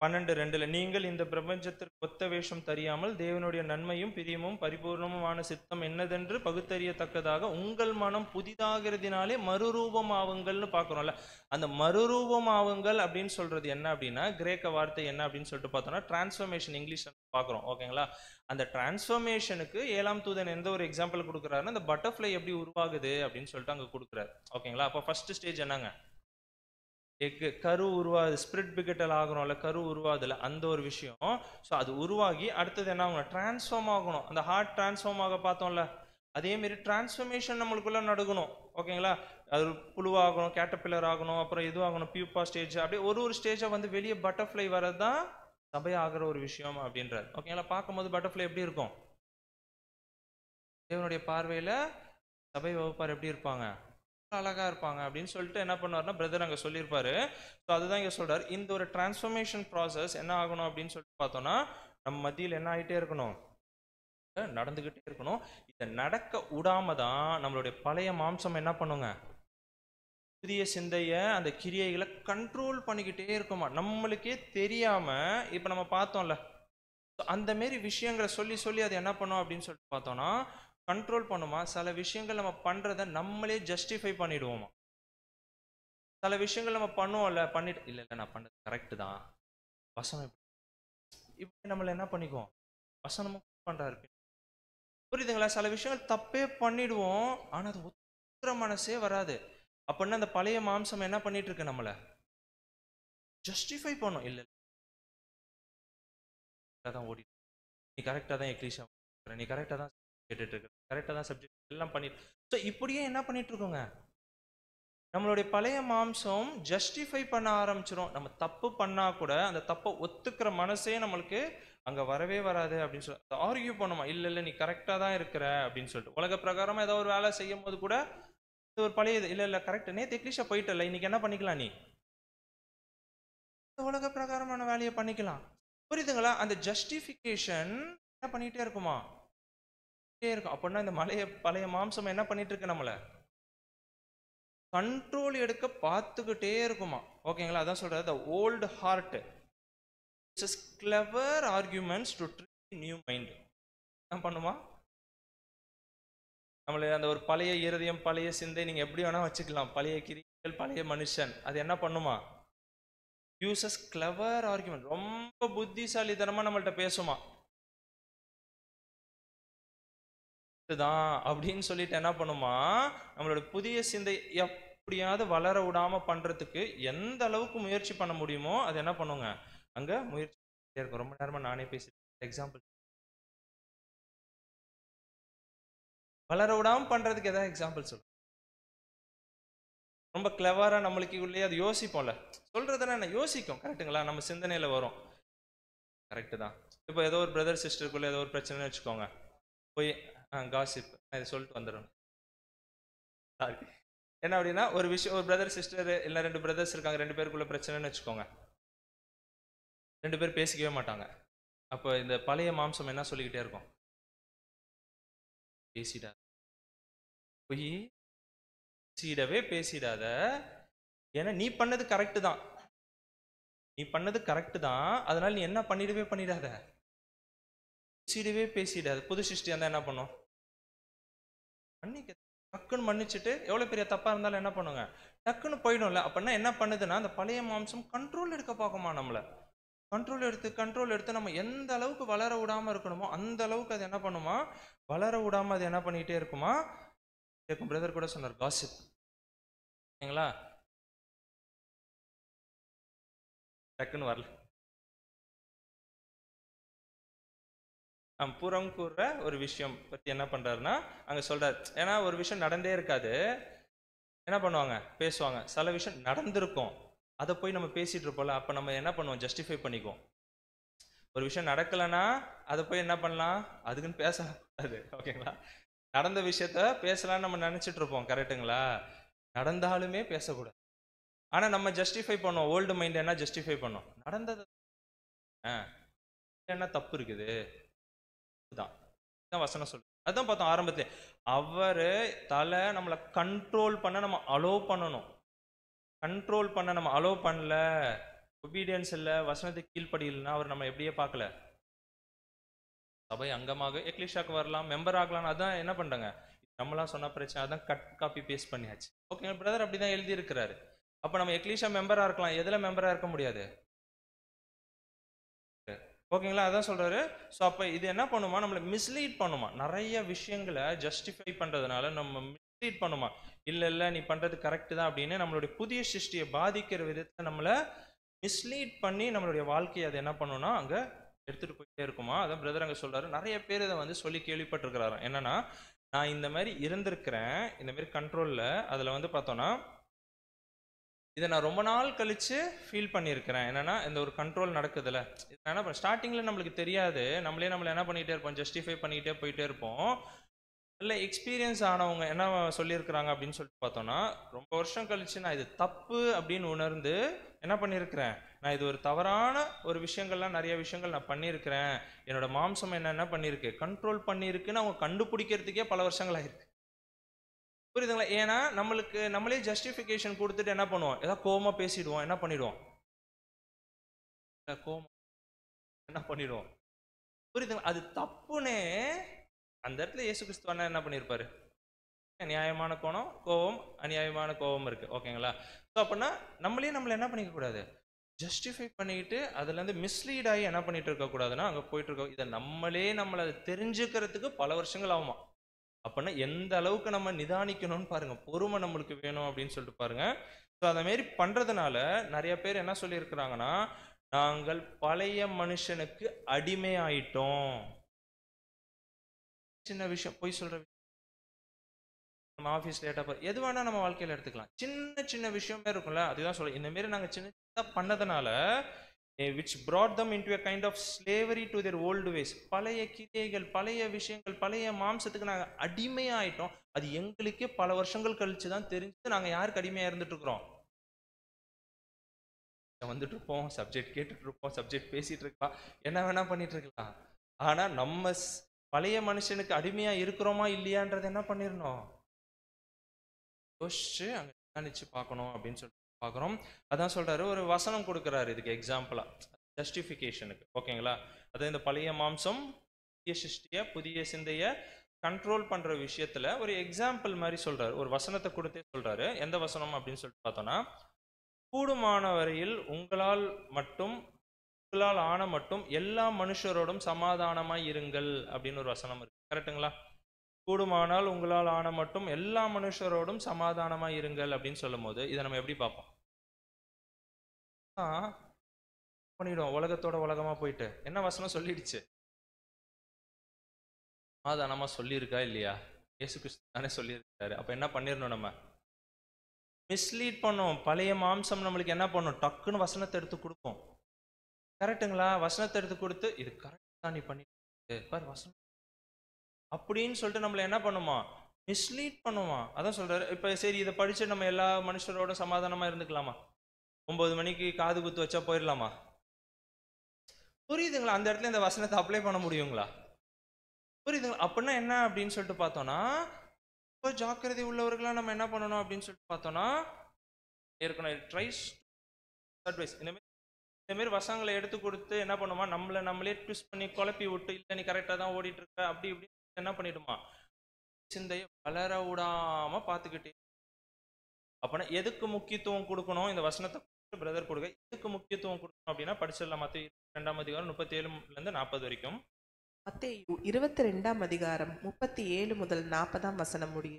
12:2 நீங்கள் இந்த பிரபஞ்சத்திற்கு ஒத்த வேஷம் தெரியாமல் தேவனுடைய நன்மையும் பிரியமும் பரிபூர்ணமுமான சித்தம் என்னதென்று பகுத்தறியத்தக்கதாக உங்கள் மனம் புதிதாகிறதுனாலே மறுரூபம் ஆவுங்கள்னு பார்க்குறோம்ல. அந்த மறுரூபம் ஆவுங்கள் அப்படின்னு சொல்றது என்ன அப்படின்னா கிரேக்க வார்த்தை என்ன அப்படின்னு சொல்லிட்டு பார்த்தோம்னா டிரான்ஸ்ஃபர்மேஷன், இங்கிலீஷ் பார்க்குறோம், ஓகேங்களா? அந்த டிரான்ஸ்ஃபர்மேஷனுக்கு 7ஆம் தூதன் எந்த ஒரு எக்ஸாம்பிள் கொடுக்குறாருன்னா அந்த பட்டர்ஃப்ளை எப்படி உருவாகுது அப்படின்னு சொல்லிட்டு அங்கே கொடுக்குறாரு, ஓகேங்களா? அப்போ ஃபர்ஸ்ட் ஸ்டேஜ் என்னங்க? எக்கு கரு உருவாது, ஸ்பிரிட் பிகட்டல் ஆகணும்ல, கரு உருவாதுல, அந்த ஒரு விஷயம். ஸோ அது உருவாகி அடுத்தது என்ன ஆகணும்? டிரான்ஸ்ஃபார்ம் ஆகணும். அந்த ஹார்ட் டிரான்ஸ்ஃபார்ம் ஆக பார்த்தோம்ல, அதே மாதிரி டிரான்ஸ்ஃபர்மேஷன் நம்மளுக்குள்ள நடக்கணும், ஓகேங்களா? அது புழுவாகணும், கேட்டபில்லர் ஆகணும், அப்புறம் இது ஆகணும், பியூப்பா ஸ்டேஜ், அப்படியே ஒரு ஸ்டேஜை வந்து வெளியே பட்டர்ஃப்ளை வரது தான் சபை ஆகிற ஒரு விஷயம் அப்படின்றார், ஓகேங்களா? பார்க்கும்போது பட்டர்ஃப்ளை எப்படி இருக்கும்? தேவனுடைய பார்வையில சபை வகுப்பார் எப்படி இருப்பாங்க? அழகா இருப்பாங்க அப்படின்னு சொல்லிட்டு என்ன பண்ணுவாருன்னா பிரதர் அங்க சொல்லியிருப்பாரு. ஸோ அதுதான் இங்க சொல்றாரு. இந்த ஒரு டிரான்ஸ்ஃபர்மேஷன் ப்ராசஸ் என்ன ஆகணும் அப்படின்னு சொல்லிட்டு பார்த்தோம்னா நம்ம மத்தியில் என்ன ஆகிட்டே இருக்கணும்? நடந்துகிட்டே இருக்கணும். இதை நடக்க விடாம தான் நம்மளுடைய பழைய மாம்சம் என்ன பண்ணுங்க? புதிய சிந்தைய அந்த கிரியைகளை கண்ட்ரோல் பண்ணிக்கிட்டே இருக்குமா, நம்மளுக்கே தெரியாம. இப்ப நம்ம பார்த்தோம்ல, அந்த மாரி விஷயங்களை சொல்லி சொல்லி அது என்ன பண்ணும் அப்படின்னு சொல்லிட்டு பார்த்தோம்னா கண்ட்ரோல் பண்ணுமா. சில விஷயங்கள் நம்ம பண்றதை நம்மளே ஜஸ்டிஃபை பண்ணிடுவோமா. சில விஷயங்கள் நம்ம பண்ணுவோம்ல, பண்ணிட்டு இல்லை இல்லை நான் பண்ணது கரெக்டு தான், வசனம் இப்படி நம்மளை என்ன பண்ணிக்குவோம், வசனமும் பண்றாரு. புரியுதுங்களா? சில விஷயங்கள் தப்பே பண்ணிடுவோம், ஆனா அது ஒத்துக்கிற மனசே வராது. அப்படின்னா அந்த பழைய மாம்சம் என்ன பண்ணிட்டு இருக்கு? நம்மளை ஜஸ்டிஃபை பண்ணும். இல்லை தான் ஓடி, நீ கரெக்டாக தான் எக்லீஷா, நீ கரெக்டாக தான் கேட்டுட்டு இருக்க, கரெக்டாக தான் சப்ஜெக்ட் எல்லாம் பண்ணிட்டு. ஸோ இப்படியே என்ன பண்ணிட்டு இருக்கோங்க, நம்மளுடைய பழைய மாம்சம் ஜஸ்டிஃபை பண்ண ஆரம்பிச்சிடும். நம்ம தப்பு பண்ணா கூட அந்த தப்பை ஒத்துக்கிற மனசே நம்மளுக்கு அங்க வரவே வராது அப்படின்னு சொல்லி ஆர்கியூ பண்ணுமா. இல்ல இல்ல நீ கரெக்டா தான் இருக்கிற அப்படின்னு சொல்லிட்டு உலக பிரகாரமா ஏதாவது ஒரு வேலை செய்யும் போது கூட இது ஒரு பழைய இல்ல இல்ல கரெக்ட், நேற்று எக்லிஷா போயிட்டல, இன்னைக்கு என்ன பண்ணிக்கலாம், நீ உலக பிரகாரமான வேலையை பண்ணிக்கலாம். புரியுதுங்களா? அந்த ஜஸ்டிஃபிகேஷன் என்ன பண்ணிட்டே இருக்குமா, இருக்கும். அப்படின்னா இந்த பழைய மாம்சம் என்ன பண்ணிட்டு இருக்கு, நம்மள கண்ட்ரோல் எடுக்க பார்த்துக்கிட்டே இருக்குமா, ஓகேங்களா? அதான் சொல்றது, the old heart uses clever arguments to trick new mind. என்ன பண்ணுமா, நம்மள அந்த ஒரு பழைய இருதயம், பழைய சிந்தை, நீங்க எப்படி வேணா வச்சுக்கலாம், பழைய கிரிகள், பழைய மனுஷன், அது என்ன பண்ணுமா, யூசஸ் கிளவர் ஆர்குமெண்ட், ரொம்ப புத்திசாலித்தனமா நம்மள்ட்ட பேசுமா. தான் அப்படின்னு சொல்லிட்டு என்ன பண்ணுமா, நம்மளோட புதிய சிந்தை எப்படியாவது வளர விடாம பண்றதுக்கு எந்த அளவுக்கு முயற்சி பண்ண முடியுமோ அது என்ன பண்ணுங்க, அங்க முயற்சி இருக்கும். ரொம்ப நேரமா நானே பேசிட்டு எக்ஸாம்பிள், வளர விடாம பண்றதுக்கு ஏதாவது எக்ஸாம்பிள் சொல்லு. ரொம்ப கிளவரா நம்மளுக்கு உள்ளே அது யோசிப்போம்ல, சொல்றதுன்னா என்ன யோசிக்கும், கரெக்டுங்களா? நம்ம சிந்தனையில வரும், கரெக்டு தான். இப்போ ஏதோ ஒரு பிரதர் சிஸ்டருக்குள்ள ஏதோ ஒரு பிரச்சனைன்னு வச்சுக்கோங்க, போய் காசிப் இதை சொல்லிட்டு வந்துடும். சாரி, என்ன அப்படின்னா ஒரு விஷயம், ஒரு பிரதர் சிஸ்டர் இல்லை 2 பிரதர்ஸ் இருக்காங்க, 2 பேருக்குள்ள பிரச்சனைன்னு வச்சுக்கோங்க, 2 பேர் பேசிக்கவே மாட்டாங்க. அப்போ இந்த பழைய மாம்சம் என்ன சொல்லிக்கிட்டே இருக்கும், பேசிடாத, போய் பேசிடாத, ஏன்னா நீ பண்ணது கரெக்டு தான், நீ பண்ணது கரெக்டு தான், அதனால நீ என்ன பண்ணிடாத, பேசிடாத. புது சிருஷ்டி அந்த என்ன பண்ணும், மன்னிக்க, டக்குன்னு மன்னிச்சுட்டு எவ்வளவு பெரிய தப்பா இருந்தாலும் என்ன பண்ணுங்க, டக்குன்னு போயிடும்ல. அப்படின்னா என்ன பண்ணுதுன்னா அந்த பழைய மாம்சம் கண்ட்ரோல் எடுக்க பார்க்குமா, நம்மள கண்ட்ரோல் எடுத்து நம்ம எந்த அளவுக்கு வளர விடாம இருக்கணுமோ அந்த அளவுக்கு அது என்ன பண்ணுமா, வளர விடாம அது என்ன பண்ணிட்டே இருக்குமா. பிரதர் கூட சொன்னார் காசிப், ஓகேங்களா? டக்குன்னு வரல, புறம் கூறுற ஒரு விஷயம் பத்தி என்ன பண்றாருன்னா அங்க சொல்றாரு. ஏன்னா ஒரு விஷயம் நடந்தே இருக்காது, என்ன பண்ணுவாங்க, பேசுவாங்க. சில விஷயம் நடந்திருக்கும், அதை போய் நம்ம பேசிட்டு இருப்போம்ல, அப்ப நம்ம என்ன பண்ணுவோம், ஜஸ்டிஃபை பண்ணிக்குவோம். ஒரு விஷயம் நடக்கலைன்னா அதை போய் என்ன பண்ணலாம், அதுக்குன்னு பேசக்கூடாது, ஓகேங்களா? நடந்த விஷயத்த பேசலாம்னு நம்ம நினைச்சிட்டு இருப்போம், கரெக்டுங்களா? நடந்தாலுமே பேசக்கூடாது. ஆனா நம்ம ஜஸ்டிஃபை பண்ணோம், ஓல்டு மைண்ட் என்ன ஜஸ்டிஃபை பண்ணோம், நடந்தது என்ன தப்பு இருக்குது, தான் வசனம் சொல்லு. அதான் பார்த்தோம் ஆரம்பத்திலே, அவரு தலை நம்மளை கண்ட்ரோல் பண்ண நம்ம அலோ பண்ணணும். கண்ட்ரோல் பண்ண நம்ம அலோ பண்ணல, ஒபீடியன்ஸ் இல்லை, வசனத்துக்கு கீழ்ப்படியில்னா அவர் நம்ம எப்படியே பார்க்கல. சபை அங்கமாக எக்லிஷாக்கு வரலாம், மெம்பர் ஆகலாம். அதான் என்ன பண்றாங்க, நம்மளாம் சொன்ன பிரச்சனை, அதான் கட் காப்பி பேஸ்ட் பண்ணியாச்சு. ஓகேங்க பிரதர், அப்படிதான் எழுதி இருக்கிறாரு. அப்ப நம்ம எக்லிஷா மெம்பரா இருக்கலாம், எதுல மெம்பரா இருக்க முடியாது. ஓகேங்களா, அதான் சொல்றாரு. ஸோ அப்போ இது என்ன பண்ணுமா, நம்மளை மிஸ்லீட் பண்ணுமா, நிறைய விஷயங்களை ஜஸ்டிஃபை பண்றதுனால நம்ம மிஸ்லீட் பண்ணுமா, இல்லை இல்லை நீ பண்றது கரெக்ட் தான் அப்படின்னு நம்மளுடைய புதிய சிருஷ்டியை பாதிக்கிற விதத்தை நம்மளை மிஸ்லீட் பண்ணி நம்மளுடைய வாழ்க்கையை அதை என்ன பண்ணுன்னா அங்கே எடுத்துட்டு போயிட்டே இருக்குமா. அதான் பிரதர் அங்கே சொல்றாரு. நிறைய பேர் இதை வந்து சொல்லி கேள்விப்பட்டிருக்கிறாரு. என்னன்னா, நான் இந்த மாதிரி இருந்திருக்கிறேன், இந்த மாதிரி கண்ட்ரோலில், அதில் வந்து பார்த்தோன்னா இதை நான் ரொம்ப நாள் கழிச்சு ஃபீல் பண்ணியிருக்கிறேன். என்னன்னா, இந்த ஒரு கண்ட்ரோல் நடக்குதுல்ல, இது என்ன பண்ண ஸ்டார்டிங்கில் நம்மளுக்கு தெரியாது, நம்மளை என்ன பண்ணிகிட்டே இருப்போம், ஜஸ்டிஃபை பண்ணிக்கிட்டே போயிட்டே இருப்போம். இல்லை எக்ஸ்பீரியன்ஸ் ஆனவங்க என்ன சொல்லியிருக்கிறாங்க அப்படின்னு சொல்லிட்டு பார்த்தோன்னா, ரொம்ப வருஷம் கழிச்சு நான் இது தப்பு அப்படின்னு உணர்ந்து என்ன பண்ணியிருக்கிறேன், நான் இது ஒரு தவறான ஒரு விஷயங்கள்லாம் நிறைய விஷயங்கள் நான் பண்ணியிருக்கிறேன், என்னோட மாம்சம் என்ன பண்ணியிருக்கு, கண்ட்ரோல் பண்ணியிருக்குன்னு அவங்க கண்டுபிடிக்கிறதுக்கே பல வருஷங்கள் ஆயிருக்கு. புரியுதுங்களா? ஏன்னா நம்மளே ஜஸ்டிஃபிகேஷன் கொடுத்துட்டு என்ன பண்ணுவோம், ஏதாவது கோவமா பேசிடுவோம், என்ன பண்ணிடுவோம், கோவம் என்ன பண்ணிடுவோம். புரியுதுங்களா? அது தப்புனே அந்த இடத்துல இயேசு கிறிஸ்து என்ன பண்ணியிருப்பாரு, நியாயமான கோவம் அநியாயமான கோவம் இருக்கு. ஓகேங்களா? ஸோ அப்படின்னா நம்மளை என்ன பண்ணிக்க கூடாது, ஜஸ்டிஃபை பண்ணிட்டு அதுலேருந்து மிஸ்லீட் ஆகி என்ன பண்ணிட்டு இருக்கக்கூடாதுன்னா அங்கே போயிட்டு இருக்கோம். இதை நம்மளை தெரிஞ்சுக்கிறதுக்கு பல வருஷங்கள் ஆகுமா. அப்படின்னா எந்த அளவுக்கு நம்ம நிதானிக்கணும்னு பாருங்க, பொறுமை நம்மளுக்கு வேணும் அப்படின்னு சொல்லிட்டு பாருங்க. ஸோ அந்த மாரி பண்றதுனால நிறைய பேர் என்ன சொல்லியிருக்கிறாங்கன்னா, நாங்கள் பழைய மனுஷனுக்கு அடிமை ஆயிட்டோம். சின்ன விஷயம், பொய் சொல்ற விஷயம், நம்ம ஆஃபீஸ் லேட்டாக எது வேணா நம்ம வாழ்க்கையில் எடுத்துக்கலாம், சின்ன சின்ன விஷயமே இருக்கும்ல. அதுதான் சொல்ல, இந்த மாரி நாங்கள் சின்ன சின்னதாக பண்ணதுனால which brought them into a kind of slavery to their old ways. பழைய கிரியைகள், பழைய விஷயங்கள், பழைய மாம்சத்துக்கு நாங்கள் அடிமையாயிட்டோம். அது எங்களுக்கே பல வருஷங்கள் கழிச்சு தான் தெரிஞ்சு நாங்கள் யாருக்கு அடிமையாக இருந்துட்டு இருக்கிறோம். வந்துட்டு இருப்போம், சப்ஜெக்ட் கேட்டுட்டு இருப்போம், சப்ஜெக்ட் பேசிட்டு இருக்கலாம், என்ன வேணா பண்ணிட்டு இருக்கலாம். ஆனா நம்ம பழைய மனுஷனுக்கு அடிமையா இருக்கிறோமா இல்லையான்றது என்ன பண்ணிடணும், யோசிச்சு அங்கே நினைச்சு பார்க்கணும் அப்படின்னு சொல்லிட்டு பார்க்குறோம். அதான் சொல்றாரு, ஒரு வசனம் கொடுக்குறாரு இதுக்கு எக்ஸாம்பிளா, ஜஸ்டிஃபிகேஷனுக்கு. ஓகேங்களா? அதாவது இந்த பழைய மாம்சம் புதிய சிருஷ்டிய புதிய சிந்தைய கண்ட்ரோல் பண்ற விஷயத்துல ஒரு எக்ஸாம்பிள் மாதிரி சொல்றாரு, ஒரு வசனத்தை கொடுத்தே சொல்றாரு. எந்த வசனம் அப்படின்னு சொல்லிட்டு பார்த்தோம்னா, கூடுமான வரையில் உங்களால் ஆன மட்டும் எல்லா மனுஷரோடும் சமாதானமாய் இருங்கள் அப்படின்னு ஒரு வசனம் இருக்கு. கரெக்டுங்களா? கூடுமானால் உங்களால் ஆன மட்டும் எல்லா மனுஷரோடும் சமாதானமாய் இருங்கள் அப்படின்னு சொல்லும் போது இதை நம்ம எப்படி பார்ப்போம், பண்ணிடுவோம், உலகத்தோட உலகமா போயிட்டு என்ன வசனம் சொல்லிடுச்சு, சமாதானமா சொல்லியிருக்கா இல்லையா, இயேசு கிறிஸ்து தானே சொல்லியிருக்காரு. அப்ப என்ன பண்ணிடணும், நம்ம மிஸ்லீட் பண்ணோம். பழைய மாம்சம் நம்மளுக்கு என்ன பண்ணும், டக்குன்னு வசனத்தை எடுத்து கொடுக்கும். கரெக்டுங்களா? வசனத்தை எடுத்து கொடுத்து இது கரெக்ட் தான், நீ பண்ணி பாரு வசனம் அப்படின்னு சொல்லிட்டு நம்மள என்ன பண்ணுமா, மிஸ்லீட் பண்ணுமா. அதான் சொல்றாரு. இப்ப சரி, இதை படிச்சு நம்ம எல்லா மனுஷரோட சமாதானமா இருந்துக்கலாமா, 9 மணிக்கு காது குத்து வச்சா போயிடலாமா? புரியுதுங்களா? அந்த இடத்துல இந்த வசனத்தை அப்ளை பண்ண முடியுங்களா? புரியுதுங்களா? அப்படின்னா என்ன அப்படின்னு சொல்லிட்டு பார்த்தோம்னா, ஜாக்கிரதை உள்ளவர்களா நம்ம என்ன பண்ணணும் அப்படின்னு சொல்லிட்டு பார்த்தோம்னா, ஏற்கனவே ட்ரைஸ் அட்வைஸ் இந்த மாதிரி வசனங்களை எடுத்து கொடுத்து என்ன பண்ணுமா, நம்மளே ட்விஸ்ட் பண்ணி குழப்பி விட்டு, இல்லை நீ கரெக்டாக தான் ஓடிட்டு இருக்க அப்படி இப்படி என்ன பண்ணிடுமா, சிந்தையை வளர விடாம பார்த்துக்கிட்டே. அப்படின்னா எதுக்கு முக்கியத்துவம் கொடுக்கணும், இந்த வசனத்தை பிரதர் கொடுக்க எதுக்கு முக்கியத்துவம் கொடுக்கணும் அப்படின்னா, படிச்சிடலாம். மத்தேயு 2ஆம் அதிகாரம் 37 40 வரைக்கும். மத்தேயு 22ஆம் அதிகாரம் 37 முதல் 40ஆம் வசனம் முடிய.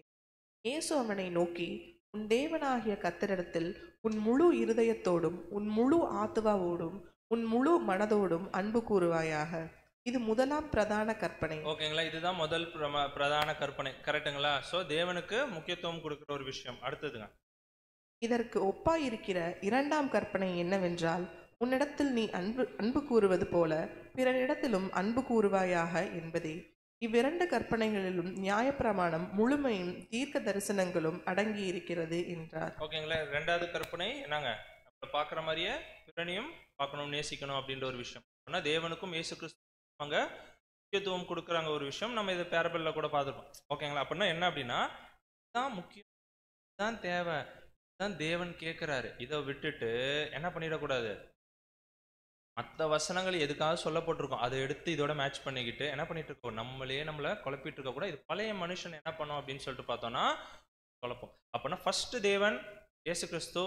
இயேசு அவனை நோக்கி, உன் தேவனாகிய கர்த்தரிடத்தில் உன் முழு இருதயத்தோடும் உன் முழு ஆத்துவாவோடும் உன் முழு மனதோடும் அன்பு கூறுவாயாக. இது முதலாம் பிரதான கற்பனை. ஓகேங்களா? இதுதான் முதல் பிரதான கற்பனை. கரெக்டுங்களா? ஸோ தேவனுக்கு முக்கியத்துவம் கொடுக்குற ஒரு விஷயம். அடுத்ததுங்க, இதற்கு ஒப்பாயிருக்கிற இரண்டாம் கற்பனை என்னவென்றால், உன்னிடத்தில் நீ அன்பு கூறுவது போல பிறரிடத்திலும் அன்பு கூறுவாயாக என்பதே. இவ்விரண்டு கற்பனைகளிலும் நியாயப்பிரமாணம் முழுமையும் தீர்க்க தரிசனங்களும் அடங்கி இருக்கிறது என்றார். ஓகேங்களா? ரெண்டாவது கற்பனை என்னங்க? நம்ம பார்க்குற மாதிரியே பிறனையும் பார்க்கணும், நேசிக்கணும் அப்படின்ற ஒரு விஷயம். ஆனால் தேவனுக்கும் இயேசு கிறிஸ்து அங்கே முக்கியத்துவம் கொடுக்குறாங்க ஒரு விஷயம். நம்ம இதை பேரபிளில் கூட பார்த்துருப்போம். ஓகேங்களா? அப்படின்னா என்ன அப்படின்னா, இதுதான் முக்கியம், இதுதான் தேவை, இதுதான் தேவன் கேட்குறாரு. இதை விட்டுட்டு என்ன பண்ணிடக்கூடாது, மற்ற வசனங்கள் எதுக்காக சொல்லப்பட்டிருக்கோம் அதை எடுத்து இதோட மேட்ச் பண்ணிக்கிட்டு என்ன பண்ணிட்டு இருக்கோம், நம்மளை குழப்பிட்டு இருக்க கூட. இது பழைய மனுஷன் என்ன பண்ணும் அப்படின்னு சொல்லிட்டு பார்த்தோம்னா குழப்பம். அப்படின்னா ஃபர்ஸ்ட் தேவன், இயேசு கிறிஸ்து,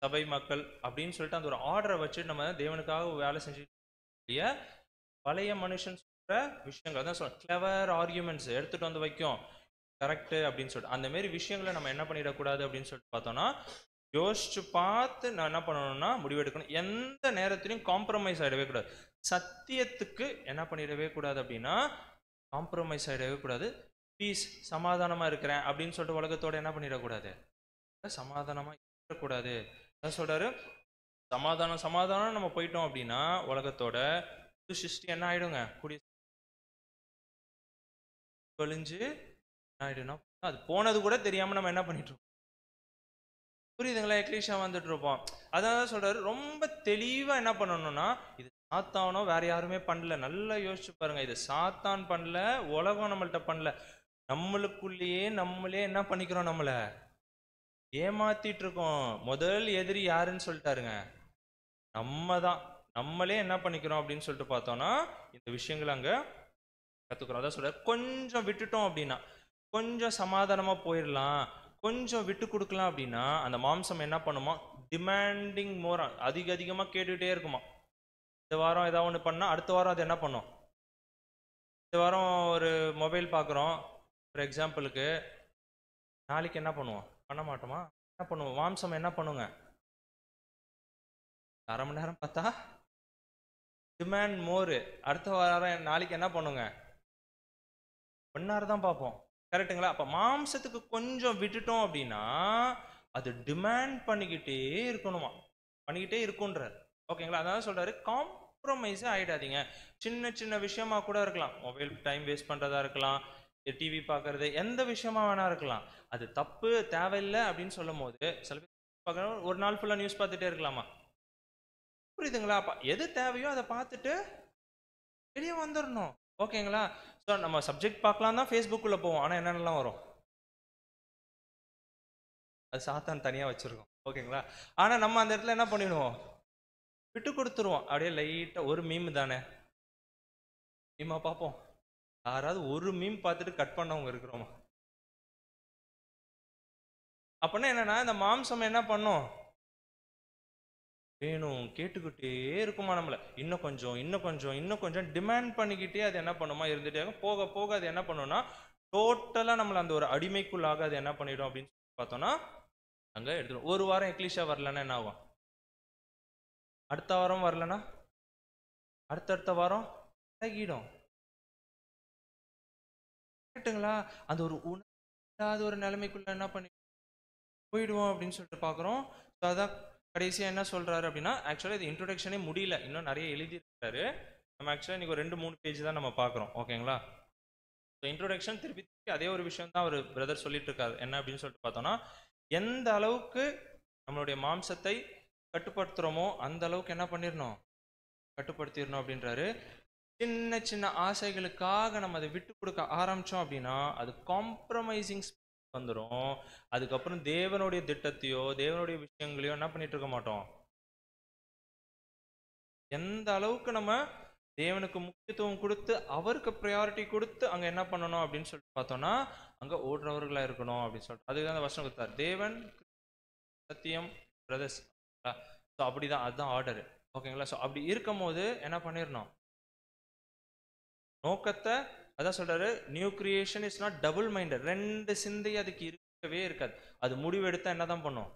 சபை மக்கள் அப்படின்னு சொல்லிட்டு அந்த ஒரு ஆர்டரை வச்சு நம்ம தேவனுக்காக வேலை செஞ்சு, பழைய மனுஷன் சொல்ற விஷயங்கள் தான் சொல்ல கிளவர் ஆர்கியூமெண்ட்ஸ் எடுத்துட்டு வந்து வைக்கும் கரெக்டு அப்படின்னு சொல்லிட்டு அந்த மாதிரி விஷயங்களை நம்ம என்ன பண்ணிடக்கூடாது அப்படின்னு சொல்லிட்டு பார்த்தோம்னா, யோசிச்சு பார்த்து நான் என்ன பண்ணணும்னா முடிவெடுக்கணும். எந்த நேரத்திலையும் காம்ப்ரமைஸ் ஆகிடவே கூடாது. சத்தியத்துக்கு என்ன பண்ணிடவே கூடாது அப்படின்னா காம்ப்ரமைஸ் ஆகிடவே கூடாது. பீஸ், சமாதானமாக இருக்கிறேன் அப்படின்னு சொல்லிட்டு உலகத்தோட என்ன பண்ணிடக்கூடாது, சமாதானமாக இருக்கக்கூடாது. அதான் சொல்றாரு, சமாதானம் சமாதானம் நம்ம போயிட்டோம் அப்படின்னா உலகத்தோட புது சிருஷ்டி என்ன ஆயிடுங்க, கூடிய கழிஞ்சு என்ன ஆயிடும்னா அது போனது கூட தெரியாம நம்ம என்ன பண்ணிட்டு இருக்கோம். புரியுதுங்களா? எக்லீஷா வந்துட்டு இருப்போம். அதான் சொல்றாரு, ரொம்ப தெளிவா என்ன பண்ணணும்னா, இது சாத்தானோ வேற யாருமே பண்ணல. நல்லா யோசிச்சு பாருங்க, இது சாத்தான் பண்ணல, உலகம் நம்மள்ட்ட பண்ணல. நம்மளுக்குள்ளேயே நம்மளே என்ன பண்ணிக்கிறோம், நம்மள ஏமாத்திட்டு இருக்கோம். முதல் எதிரி யாருன்னு சொல்லிட்டாருங்க, நம்ம தான். நம்மளே என்ன பண்ணிக்கிறோம் அப்படின்னு சொல்லிட்டு பார்த்தோம்னா இந்த விஷயங்கள் அங்க கத்துக்கிறோம். அதான் சொல்ற, கொஞ்சம் விட்டுட்டோம் அப்படின்னா, கொஞ்சம் சமாதானமா போயிடலாம், கொஞ்சம் விட்டு கொடுக்கலாம் அப்படின்னா அந்த மாம்சம் என்ன பண்ணுமா, டிமாண்டிங் மோரா, அதிகமா கேட்டுக்கிட்டே இருக்குமா. இந்த வாரம் ஏதாவது ஒன்று பண்ணா அடுத்த வாரம் அது என்ன பண்ணும். இந்த வாரம் ஒரு மொபைல் பார்க்குறோம் ஃபார் எக்ஸாம்பிளுக்கு, நாளைக்கு என்ன பண்ணுவோம், பண்ண மாட்டோமா? என்ன பண்ணுவோம், மாம்சம் என்ன பண்ணுங்க, அரை மணி நேரம் பார்த்தா டிமாண்ட் மோரு, அடுத்த வாரம் நாளைக்கு என்ன பண்ணுங்க, ஒன்னாரு தான் பார்ப்போம். கரெக்டுங்களா? அப்போ மாம்சத்துக்கு கொஞ்சம் விட்டுட்டோம் அப்படின்னா அது டிமாண்ட் பண்ணிக்கிட்டே இருக்கணுமா, பண்ணிக்கிட்டே இருக்குன்றார். ஓகேங்களா? அதான் சொல்றாரு, காம்ப்ரமைஸே ஆகிடாதீங்க. சின்ன சின்ன விஷயமா கூட இருக்கலாம், மொபைல் டைம் வேஸ்ட் பண்ணுறதா இருக்கலாம், டிவி பார்க்கறது, எந்த விஷயமா வேணா இருக்கலாம். அது தப்பு, தேவையில்லை அப்படின்னு சொல்லும் போது சில பேர் பார்க்கணும், ஒரு நாள் ஃபுல்லாக நியூஸ் பார்த்துட்டே இருக்கலாமா. புரியுதுங்களா? அப்போ எது தேவையோ அதை பார்த்துட்டு வெளியே வந்துடணும். ஓகேங்களா? ஸோ நம்ம சப்ஜெக்ட் பார்க்கலாம் தான் ஃபேஸ்புக்கில் போவோம், ஆனால் என்னென்னலாம் வரும் அது சாத்தான் தனியாக வச்சுருக்கோம். ஓகேங்களா? ஆனால் நம்ம அந்த இடத்துல என்ன பண்ணிடுவோம், விட்டு கொடுத்துருவோம். அப்படியே லைட்டாக ஒரு மீம் தானே, மீமா பார்ப்போம். யாராவது ஒரு மீம் பார்த்துட்டு கட் பண்ணவங்க இருக்கிறோமா? அப்படின்னா என்னன்னா, இந்த மாம்சம் என்ன பண்ணும், வேணும் கேட்டுக்கிட்டே இருக்குமா நம்மளை, இன்னும் கொஞ்சம் இன்னும் கொஞ்சம் இன்னும் கொஞ்சம் டிமாண்ட் பண்ணிக்கிட்டே அது என்ன பண்ணுமா இருந்துட்டே இருக்கும். போக போக அது என்ன பண்ணும்னா டோட்டலாக நம்மளை அந்த ஒரு அடிமைக்குள்ளாக அது என்ன பண்ணிடும் அப்படின்னு பார்த்தோம்னா அங்கே எடுத்துடும். ஒரு வாரம் எக்லீஷா வரலன்னா என்ன ஆகும், அடுத்த வாரம் வரலன்னா அடுத்தடுத்த வாரம் பழகிடும். கேட்டுங்களா? அந்த ஒரு உணராத ஒரு நிலைமைக்குள்ள என்ன பண்ணி போயிடுவோம் அப்படின்னு சொல்லிட்டு பார்க்குறோம். ஸோ அதான் கடைசியாக என்ன சொல்றாரு அப்படின்னா, ஆக்சுவலாக இது இன்ட்ரோடக்ஷனே முடியல, இன்னும் நிறைய எழுதியிருக்காரு. நம்ம ஆக்சுவலாக இன்னைக்கு ஒரு 2-3 பேஜ் தான் நம்ம பார்க்குறோம். ஓகேங்களா? ஸோ இன்ட்ரோடக்ஷன் திருப்பி திருப்பி அதே ஒரு விஷயம் தான் அவர் பிரதர் சொல்லிட்டு இருக்காரு. என்ன அப்படின்னு சொல்லிட்டு பார்த்தோம்னா, எந்த அளவுக்கு நம்மளுடைய மாம்சத்தை கட்டுப்படுத்துகிறோமோ அந்த அளவுக்கு என்ன பண்ணிடணும், கட்டுப்படுத்திடணும் அப்படின்றாரு. சின்ன சின்ன ஆசைகளுக்காக நம்ம அதை விட்டு கொடுக்க ஆரம்பிச்சோம் அப்படின்னா அது காம்ப்ரமைசிங் வந்துடும். அதுக்கப்புறம் தேவனுடைய திட்டத்தையோ தேவனுடைய விஷயங்களையோ என்ன பண்ணிட்டு இருக்க மாட்டோம். எந்த அளவுக்கு நம்ம தேவனுக்கு முக்கியத்துவம் கொடுத்து அவருக்கு ப்ரையாரிட்டி கொடுத்து அங்க என்ன பண்ணணும் அப்படின்னு சொல்லிட்டு பார்த்தோம்னா அங்க ஓடுறவர்களா இருக்கணும் அப்படின்னு சொல்லிட்டு அதுதான் அந்த வசனம் கொடுத்தார். தேவன், சத்தியம், பிரதர்ஸ். ஸோ அப்படிதான், அதுதான் ஆர்டரு. ஓகேங்களா? ஸோ அப்படி இருக்கும் போது என்ன பண்ணிடணும், நோக்கத்தை அதான் சொல்றாரு, new creation is not double minded. ரெண்டு சிந்தை அதுக்கு இருக்கவே இருக்காது. அது முடிவெடுத்தா என்னதான் பண்ணும்,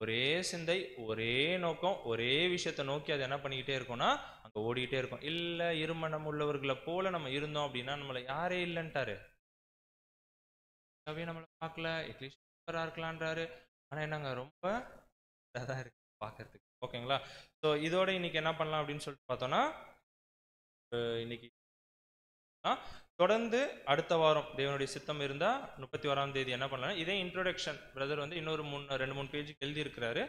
ஒரே சிந்தை, ஒரே நோக்கம், ஒரே விஷயத்தை நோக்கி அது என்ன பண்ணிக்கிட்டே இருக்கும்னா அங்க ஓடிக்கிட்டே இருக்கும். இல்ல இருமனம் உள்ளவர்களை போல நம்ம இருந்தோம் அப்படின்னா நம்மளை யாரே இல்லைன்ட்டாரு, நம்மளை பார்க்கல, எக்லிஷா இருக்கலான்றாரு. ஆனா என்னங்க ரொம்ப இதாக இருக்கு பார்க்கறதுக்கு. ஓகேங்களா? ஸோ இதோட இன்னைக்கு என்ன பண்ணலாம் அப்படின்னு சொல்லிட்டு பார்த்தோம்னா, இன்னைக்கு பார்க்கலாம். தொடர்ந்து அடுத்த வாரம் தேவனுடைய சித்தம் இருந்தால் 31ஆம் தேதி என்ன பண்ணலாம், இதே இன்ட்ரோடக்ஷன் பிரதர் வந்து இன்னொரு 2-3 பேஜுக்கு எழுதியிருக்கிறாரு.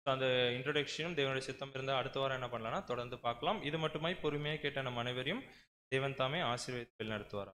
ஸோ அந்த இன்ட்ரோடக்ஷனும் தேவனுடைய சித்தம் இருந்தால் அடுத்த வாரம் என்ன பண்ணலாம்னா தொடர்ந்து பார்க்கலாம். இது மட்டுமாய் பொறுமையாக கேட்ட நம் அனைவரையும் தேவன் தாமே ஆசீர்வதித்து வழிநடத்துவார்.